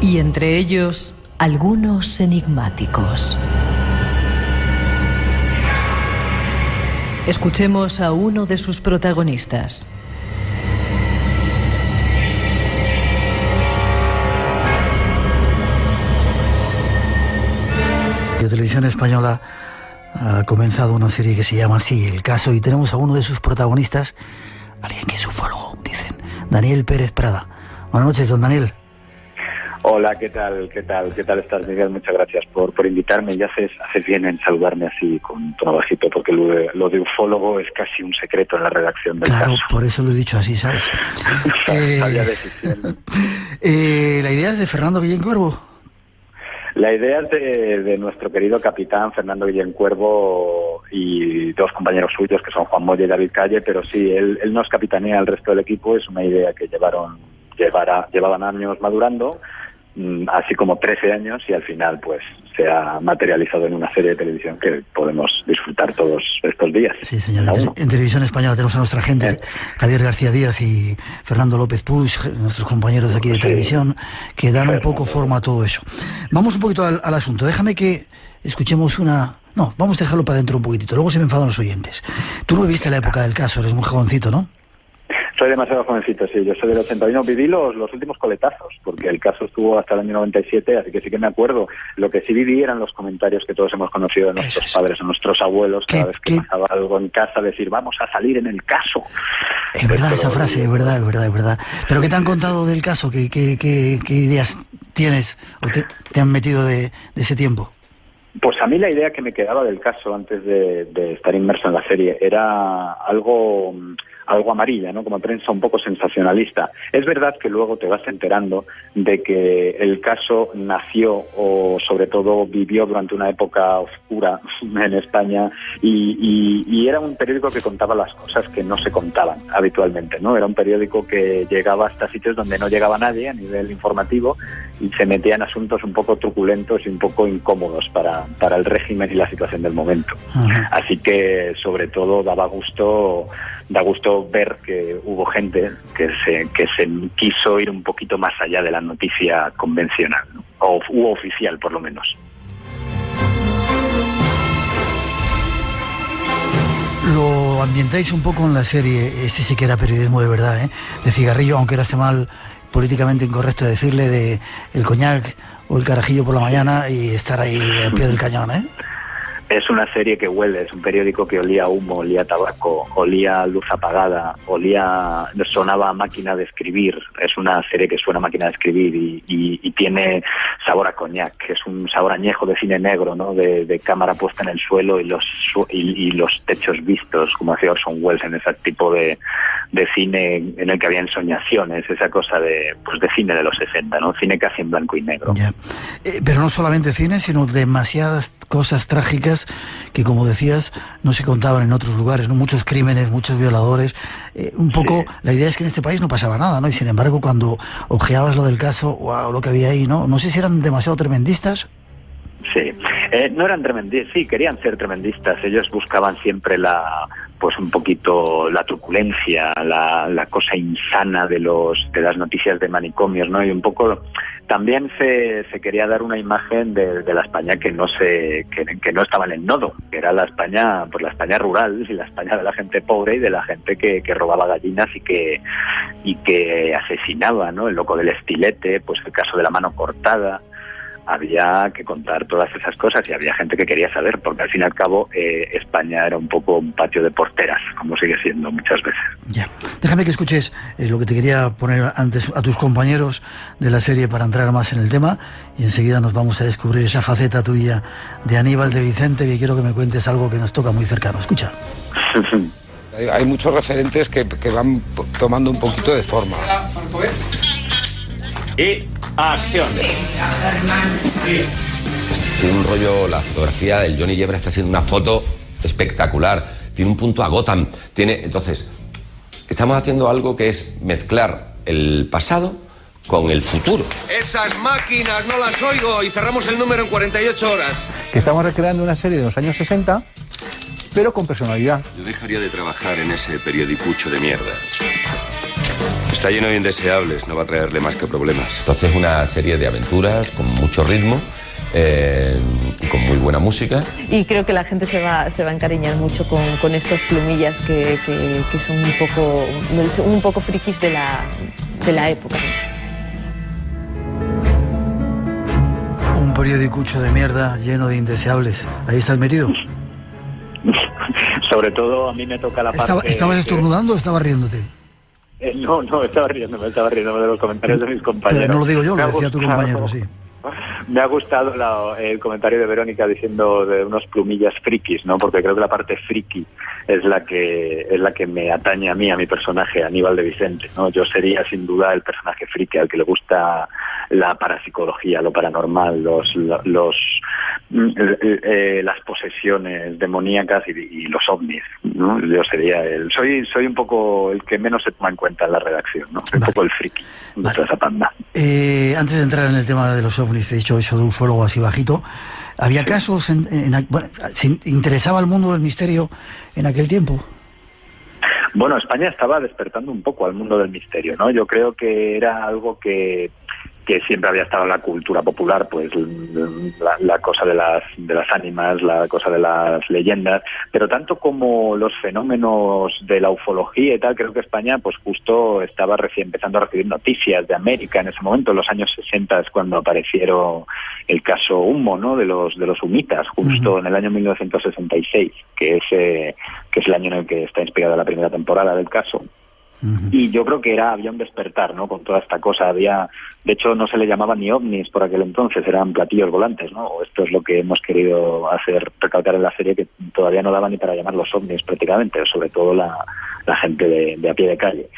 Y entre ellos, algunos enigmáticos. Escuchemos a uno de sus protagonistas. De Televisión Española ha comenzado una serie que se llama así, El Caso, y tenemos a uno de sus protagonistas, alguien que es ufólogo, dicen, Daniel Pérez Prada. Buenas noches, don Daniel. Hola, ¿qué tal estás, Miguel? Muchas gracias por invitarme. Y haces bien en saludarme así con tono bajito, porque lo de ufólogo es casi un secreto en la redacción del caso. Claro, por eso lo he dicho así, ¿sabes? Sabía decisión. ¿La idea es de Fernando Guillén Cuervo? La idea es de nuestro querido capitán Fernando Guillén Cuervo y dos compañeros suyos, que son Juan Moya y David Calle, pero sí, él nos capitanea al resto del equipo. Es una idea que llevaban años madurando, así como 13 años, y al final pues se ha materializado en una serie de televisión que podemos disfrutar todos estos días. Sí, señor. En Televisión Española tenemos a nuestra gente, Javier García Díaz y Fernando López Puig, nuestros compañeros de aquí de televisión, que dan un poco forma a todo eso. Vamos un poquito al asunto. Déjame que escuchemos una... No, vamos a dejarlo para dentro un poquitito, luego se me enfadan los oyentes. Tú no viviste la época del Caso, eres muy jovencito, ¿no? Soy demasiado jovencito, sí. Yo soy del 81. Viví los últimos coletazos, porque el caso estuvo hasta el año 97, así que sí que me acuerdo. Lo que sí viví eran los comentarios que todos hemos conocido de nuestros padres o nuestros abuelos cada vez que pasaba algo en casa, decir, vamos a salir en el caso. Es verdad esa frase, es verdad. ¿Pero qué te han contado del caso? ¿Qué ideas tienes o te han metido de ese tiempo? Pues a mí la idea que me quedaba del caso antes de estar inmerso en la serie era algo amarilla, ¿no? Como prensa un poco sensacionalista. Es verdad que luego te vas enterando de que el caso nació o sobre todo vivió durante una época oscura en España y era un periódico que contaba las cosas que no se contaban habitualmente, ¿no? Era un periódico que llegaba hasta sitios donde no llegaba nadie a nivel informativo y se metía en asuntos un poco truculentos y un poco incómodos para el régimen y la situación del momento. Ajá. Así que sobre todo da gusto ver que hubo gente que se quiso ir un poquito más allá de la noticia convencional, ¿no? u oficial por lo menos. Lo ambientáis un poco en la serie, ese sí que era periodismo de verdad, ¿eh? De cigarrillo, aunque era mal políticamente incorrecto decirle, de el coñac o el carajillo por la mañana y estar ahí al pie del cañón, ¿eh? Es una serie que huele, es un periódico que olía a humo, olía a tabaco, olía a luz apagada, sonaba a máquina de escribir. Es una serie que suena a máquina de escribir y tiene sabor a coñac, que es un sabor añejo de cine negro, ¿no? De cámara puesta en el suelo y los techos vistos, como hacía Orson Welles en ese tipo de cine en el que había ensoñaciones, esa cosa de cine de los 60, ¿no? Cine casi en blanco y negro. Ya. Pero no solamente cine, sino demasiadas cosas trágicas que, como decías, no se contaban en otros lugares, ¿no? Muchos crímenes, muchos violadores. Un poco, sí. La idea es que en este país no pasaba nada, ¿no? Y sin embargo, cuando ojeabas lo del caso, wow, lo que había ahí, ¿no? No sé si eran demasiado tremendistas. Sí, no eran tremendistas, sí, querían ser tremendistas. Ellos buscaban siempre un poquito la truculencia, la cosa insana de las noticias de manicomios, ¿no? Y un poco también se quería dar una imagen de la España que no estaba en el nodo, que era la España rural y la España de la gente pobre y de la gente que robaba gallinas y que asesinaba, ¿no? El loco del estilete, pues el caso de la mano cortada. Había que contar todas esas cosas y había gente que quería saber, porque al fin y al cabo España era un poco un patio de porteras, como sigue siendo muchas veces. Ya. Déjame que escuches lo que te quería poner antes a tus compañeros de la serie para entrar más en el tema, y enseguida nos vamos a descubrir esa faceta tuya de Aníbal de Vicente, que quiero que me cuentes algo que nos toca muy cercano. Escucha. Hay muchos referentes que van tomando un poquito de forma. Y acción. Tiene un rollo, la fotografía, el Johnny Yebra está haciendo una foto espectacular, tiene un punto a Gotham, entonces, estamos haciendo algo que es mezclar el pasado con el futuro. Esas máquinas, no las oigo, y cerramos el número en 48 horas. Que estamos recreando una serie de los años 60, pero con personalidad. Yo dejaría de trabajar en ese periodicucho de mierda. Está lleno de indeseables, no va a traerle más que problemas. Entonces, una serie de aventuras con mucho ritmo y con muy buena música. Y creo que la gente se va a encariñar mucho con estos plumillas que son un poco frikis de la época. Un periodicucho de mierda lleno de indeseables. ¿Ahí estás metido? Sobre todo a mí me toca la parte... ¿Estabas estornudando o estabas riéndote? No, estaba riéndome de los comentarios de mis compañeros. Pero no lo digo yo, lo decía tu compañero, sí. Me ha gustado el comentario de Verónica diciendo de unos plumillas frikis, ¿no? Porque creo que la parte friki es la que me atañe a mí, a mi personaje, Aníbal de Vicente, ¿no? Yo sería sin duda el personaje friki al que le gusta la parapsicología, lo paranormal, las posesiones demoníacas y los ovnis, ¿no? Yo sería soy un poco el que menos se toma en cuenta en la redacción, ¿no? Un poco el friki de toda esa panda. Antes de entrar en el tema de los ovnis, te he dicho eso de ufólogo así bajito. ¿Había casos ¿se interesaba al mundo del misterio en aquel tiempo? Bueno, España estaba despertando un poco al mundo del misterio, ¿no? Yo creo que era algo que siempre había estado en la cultura popular, pues la cosa de las ánimas, la cosa de las leyendas, pero tanto como los fenómenos de la ufología y tal, creo que España pues justo estaba recién empezando a recibir noticias de América en ese momento. En los años 60 es cuando aparecieron el caso Humo, ¿no? de los humitas, justo en el año 1966, que es el año en el que está inspirada la primera temporada del caso. Y yo creo que había un despertar, ¿no? Con toda esta cosa. De hecho, no se le llamaban ni ovnis por aquel entonces, eran platillos volantes, ¿no? Esto es lo que hemos querido recalcar en la serie, que todavía no daba ni para llamarlos ovnis prácticamente, sobre todo la gente de a pie de calle.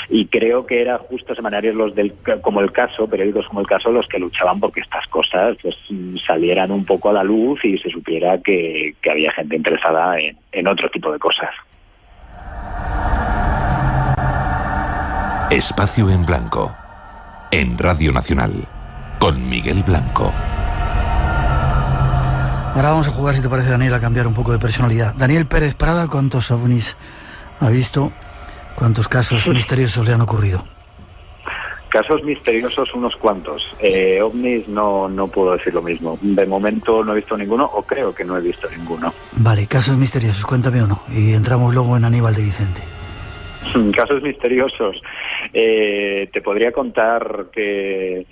Y creo que era justo semanarios periódicos como El Caso, los que luchaban porque estas cosas pues salieran un poco a la luz y se supiera que había gente interesada en otro tipo de cosas. Espacio en Blanco, en Radio Nacional, con Miguel Blanco. Ahora vamos a jugar, si te parece, Daniel, a cambiar un poco de personalidad. Daniel Pérez Prada, ¿cuántos ovnis ha visto? ¿Cuántos casos misteriosos le han ocurrido? Casos misteriosos unos cuantos. Ovnis no puedo decir lo mismo. De momento no he visto ninguno, o creo que no he visto ninguno. Vale, casos misteriosos, cuéntame uno. Y entramos luego en Aníbal de Vicente. Casos misteriosos. Te podría contar que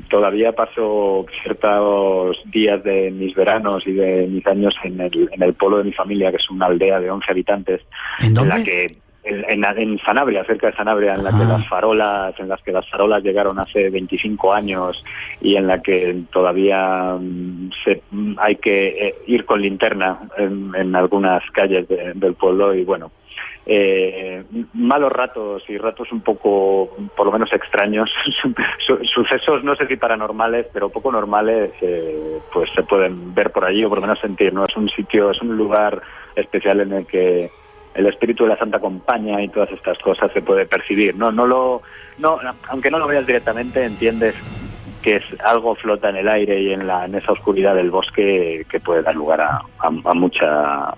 todavía paso ciertos días de mis veranos y de mis años en el pueblo de mi familia, que es una aldea de 11 habitantes. ¿En dónde? En la que en Sanabria, cerca de Sanabria, en la que las farolas llegaron hace 25 años y en la que todavía hay que ir con linterna en algunas calles del pueblo. Y bueno, malos ratos y ratos un poco, por lo menos extraños, sucesos no sé si paranormales, pero poco normales, pues se pueden ver por allí o por lo menos sentir, ¿no? Es un lugar especial en el que el espíritu de la Santa acompaña y todas estas cosas se puede percibir, aunque no lo veas directamente, entiendes que es algo flota en el aire y en esa oscuridad del bosque que puede dar lugar a mucha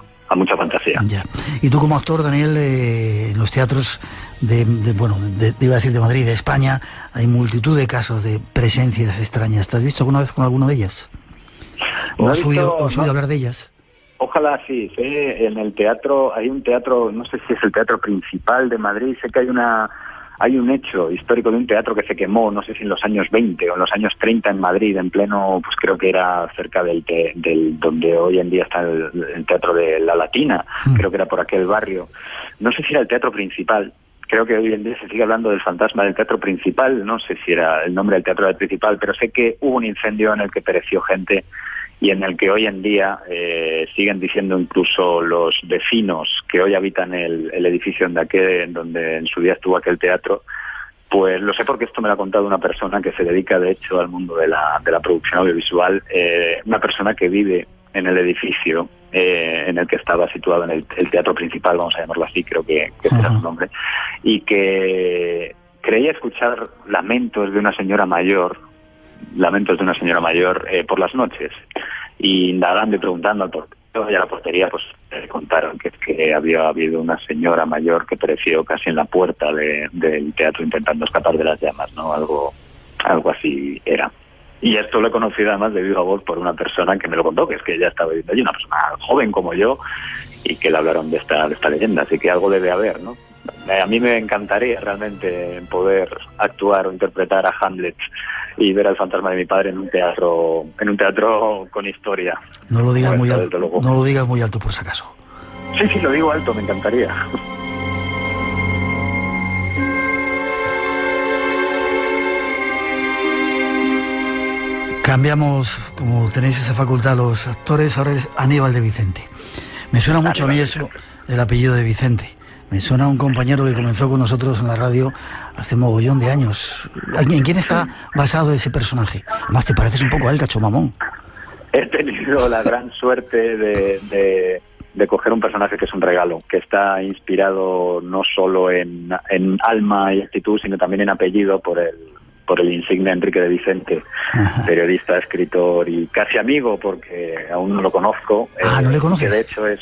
fantasía. Ya. Y tú como actor, Daniel, en los teatros iba a decir de Madrid, de España, hay multitud de casos de presencias extrañas. ¿Te has visto alguna vez con alguno de ellas? ¿O has oído hablar de ellas? Ojalá sí. Sé, en el teatro, hay un teatro, no sé si es el Teatro Principal de Madrid, sé que hay un hecho histórico de un teatro que se quemó, no sé si en los años 20 o en los años 30 en Madrid, en pleno, pues creo que era cerca del donde hoy en día está el Teatro de la Latina, creo que era por aquel barrio. No sé si era el Teatro Principal, creo que hoy en día se sigue hablando del fantasma del Teatro Principal, no sé si era el nombre del Teatro del Principal, pero sé que hubo un incendio en el que pereció gente y en el que hoy en día siguen diciendo incluso los vecinos que hoy habitan el edificio donde en su día estuvo aquel teatro. Pues lo sé porque esto me lo ha contado una persona que se dedica de hecho al mundo de la producción audiovisual, una persona que vive en el edificio en el que estaba situado en el Teatro Principal, vamos a llamarlo así, creo que ese era su nombre, y que creía escuchar lamentos de una señora mayor por las noches, y indagando y preguntando al portero y a la portería, pues contaron que había habido una señora mayor que pereció casi en la puerta del teatro intentando escapar de las llamas, ¿no? Algo así era. Y esto lo he conocido además de viva voz por una persona que me lo contó, que es que ella estaba viviendo allí, una persona joven como yo, y que le hablaron de esta leyenda, así que algo debe haber, ¿no? A mí me encantaría realmente poder actuar o interpretar a Hamlet y ver al fantasma de mi padre en un teatro con historia. No lo digas muy alto por si acaso. Sí, lo digo alto, me encantaría. Cambiamos, como tenéis esa facultad los actores, ahora es Aníbal de Vicente. Me suena mucho a mí eso, el apellido de Vicente. Me suena a un compañero que comenzó con nosotros en la radio hace mogollón de años. ¿En quién está basado ese personaje? Además, te pareces un poco a él, cacho mamón. He tenido la gran suerte de coger un personaje que es un regalo, que está inspirado no solo en alma y actitud, sino también en apellido por el insigne Enrique de Vicente, periodista, escritor y casi amigo, porque aún no lo conozco. ¿No le conoces? Que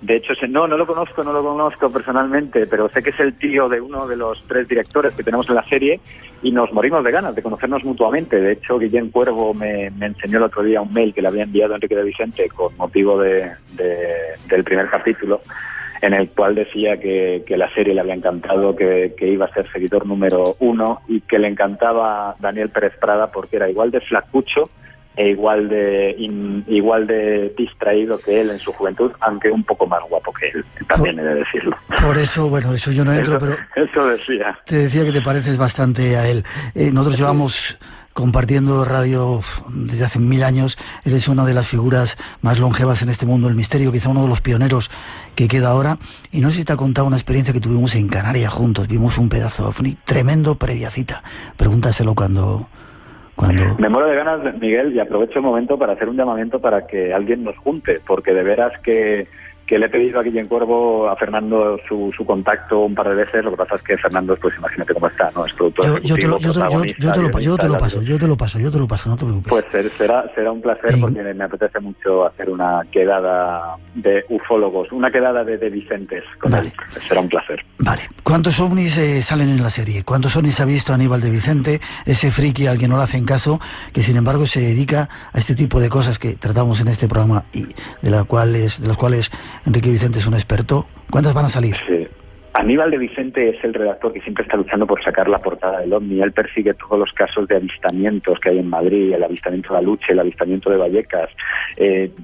de hecho, no lo conozco personalmente, pero sé que es el tío de uno de los 3 directores que tenemos en la serie y nos morimos de ganas de conocernos mutuamente. De hecho, Guillén Cuervo me enseñó el otro día un mail que le había enviado a Enrique de Vicente con motivo del primer capítulo, en el cual decía que la serie le había encantado, que iba a ser seguidor número 1 y que le encantaba Daniel Pérez Prada porque era igual de flacucho e igual de distraído que él en su juventud, aunque un poco más guapo que él, también he de decirlo. Por eso, bueno, eso yo no entro, pero... Eso decía. Te decía que te pareces bastante a él. Nosotros llevamos compartiendo radio desde hace 1000 años. Eres una de las figuras más longevas en este mundo del misterio, quizá uno de los pioneros que queda ahora. Y no sé si te ha contado una experiencia que tuvimos en Canarias juntos. Vimos un pedazo de ovni tremendo previa cita. Pregúntaselo cuando... Me muero de ganas, Miguel, y aprovecho el momento para hacer un llamamiento para que alguien nos junte, porque de veras que le he pedido a Guillén Cuervo, a Fernando, su contacto un par de veces. Lo que pasa es que Fernando, pues imagínate cómo está, ¿no? Es productor ejecutivo, yo te lo paso, no te preocupes. Pues será un placer, porque me apetece mucho hacer una quedada de ufólogos, una quedada de Vicentes con él. Será un placer. Vale. ¿Cuántos ovnis salen en la serie? ¿Cuántos ovnis ha visto Aníbal de Vicente, ese friki al que no le hacen caso, que sin embargo se dedica a este tipo de cosas que tratamos en este programa y de las cuales Enrique Vicente es un experto? ¿Cuántas van a salir? Sí. Aníbal de Vicente es el redactor que siempre está luchando por sacar la portada del OVNI. Él persigue todos los casos de avistamientos que hay en Madrid, el avistamiento de Aluche, el avistamiento de Vallecas,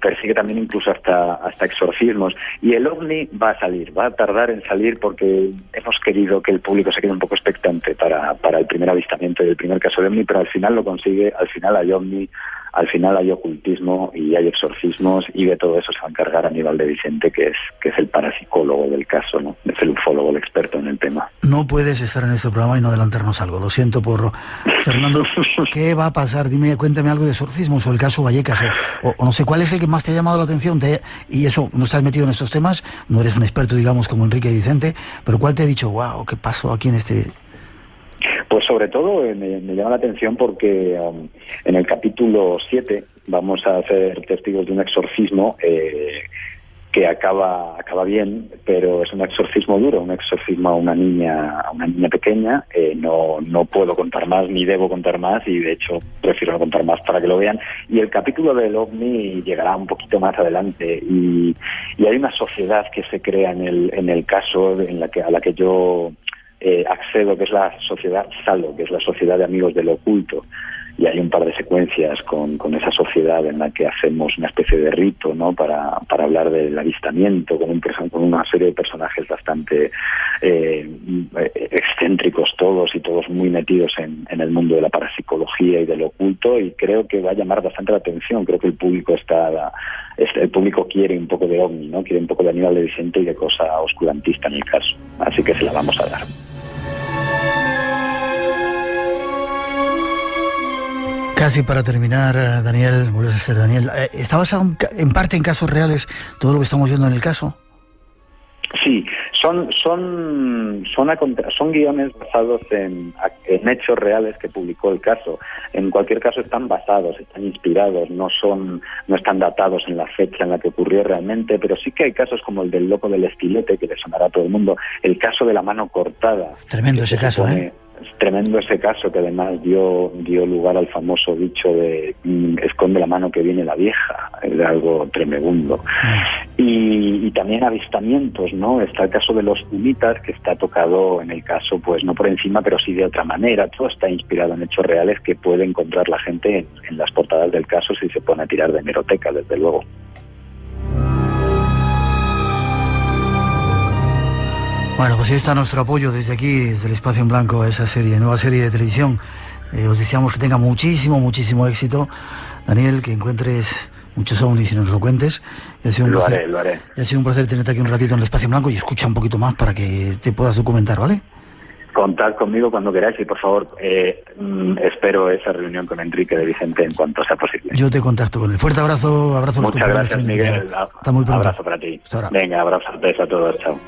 persigue también incluso hasta exorcismos. Y el OVNI va a salir, va a tardar en salir porque hemos querido que el público se quede un poco expectante para el primer avistamiento y el primer caso de OVNI, pero al final lo consigue, al final hay OVNI, al final hay ocultismo y hay exorcismos, y de todo eso se va a encargar Aníbal de Vicente, que es el parapsicólogo del caso, ¿no? Es el ufólogo, el experto en el tema. No puedes estar en este programa y no adelantarnos algo. Lo siento por... Fernando, ¿qué va a pasar? Cuéntame algo de exorcismos o el caso Vallecas o no sé, ¿cuál es el que más te ha llamado la atención? Y eso, no estás metido en estos temas, no eres un experto, digamos, como Enrique de Vicente, pero ¿cuál te ha dicho, wow, qué pasó aquí en este...? Pues sobre todo me llama la atención porque en el capítulo 7 vamos a ser testigos de un exorcismo que acaba bien, pero es un exorcismo duro, un exorcismo a una niña pequeña. No puedo contar más, ni debo contar más, y de hecho prefiero no contar más para que lo vean. Y el capítulo del OVNI llegará un poquito más adelante, y hay una sociedad que se crea en el caso a la que yo accedo, que es la sociedad Salo, que es la sociedad de amigos del oculto, y hay un par de secuencias con esa sociedad en la que hacemos una especie de rito, ¿no? para hablar del avistamiento con una serie de personajes bastante excéntricos todos, y todos muy metidos en el mundo de la parapsicología y del oculto, y creo que va a llamar bastante la atención. Creo que el público quiere un poco de OVNI, ¿no? Quiere un poco de Aníbal de Vicente y de cosa oscurantista en el caso, así que se la vamos a dar. Casi para terminar, Daniel, vuelves a ser Daniel. ¿Está basado en parte en casos reales todo lo que estamos viendo en el caso? Sí, son guiones basados en hechos reales que publicó el caso. En cualquier caso están basados, están inspirados, no están datados en la fecha en la que ocurrió realmente, pero sí que hay casos como el del loco del estilete, que le sonará a todo el mundo, el caso de la mano cortada. Tremendo ese caso, ¿eh? Tremendo ese caso, que además dio lugar al famoso dicho de esconde la mano que viene la vieja. Era algo tremebundo. Y también avistamientos, ¿no? Está el caso de los humitas, que está tocado en el caso, pues no por encima, pero sí de otra manera. Todo está inspirado en hechos reales que puede encontrar la gente en las portadas del caso si se pone a tirar de hemeroteca, desde luego. Bueno, pues ahí está nuestro apoyo desde aquí, desde el Espacio en Blanco, a esa serie, nueva serie de televisión. Os deseamos que tenga muchísimo éxito. Daniel, que encuentres muchos ovnis y nos lo cuentes. Y ha sido un placer. Lo haré. Y ha sido un placer tenerte aquí un ratito en el Espacio en Blanco y escucha un poquito más para que te puedas documentar, ¿vale? Contad conmigo cuando queráis y por favor espero esa reunión con Enrique de Vicente en cuanto sea posible. Yo te contacto con él. Fuerte abrazo a los Muchas compañeros. gracias, Miguel. Hasta muy pronto. Abrazo para ti. Hasta ahora. Venga, abrazo a todos. Chao.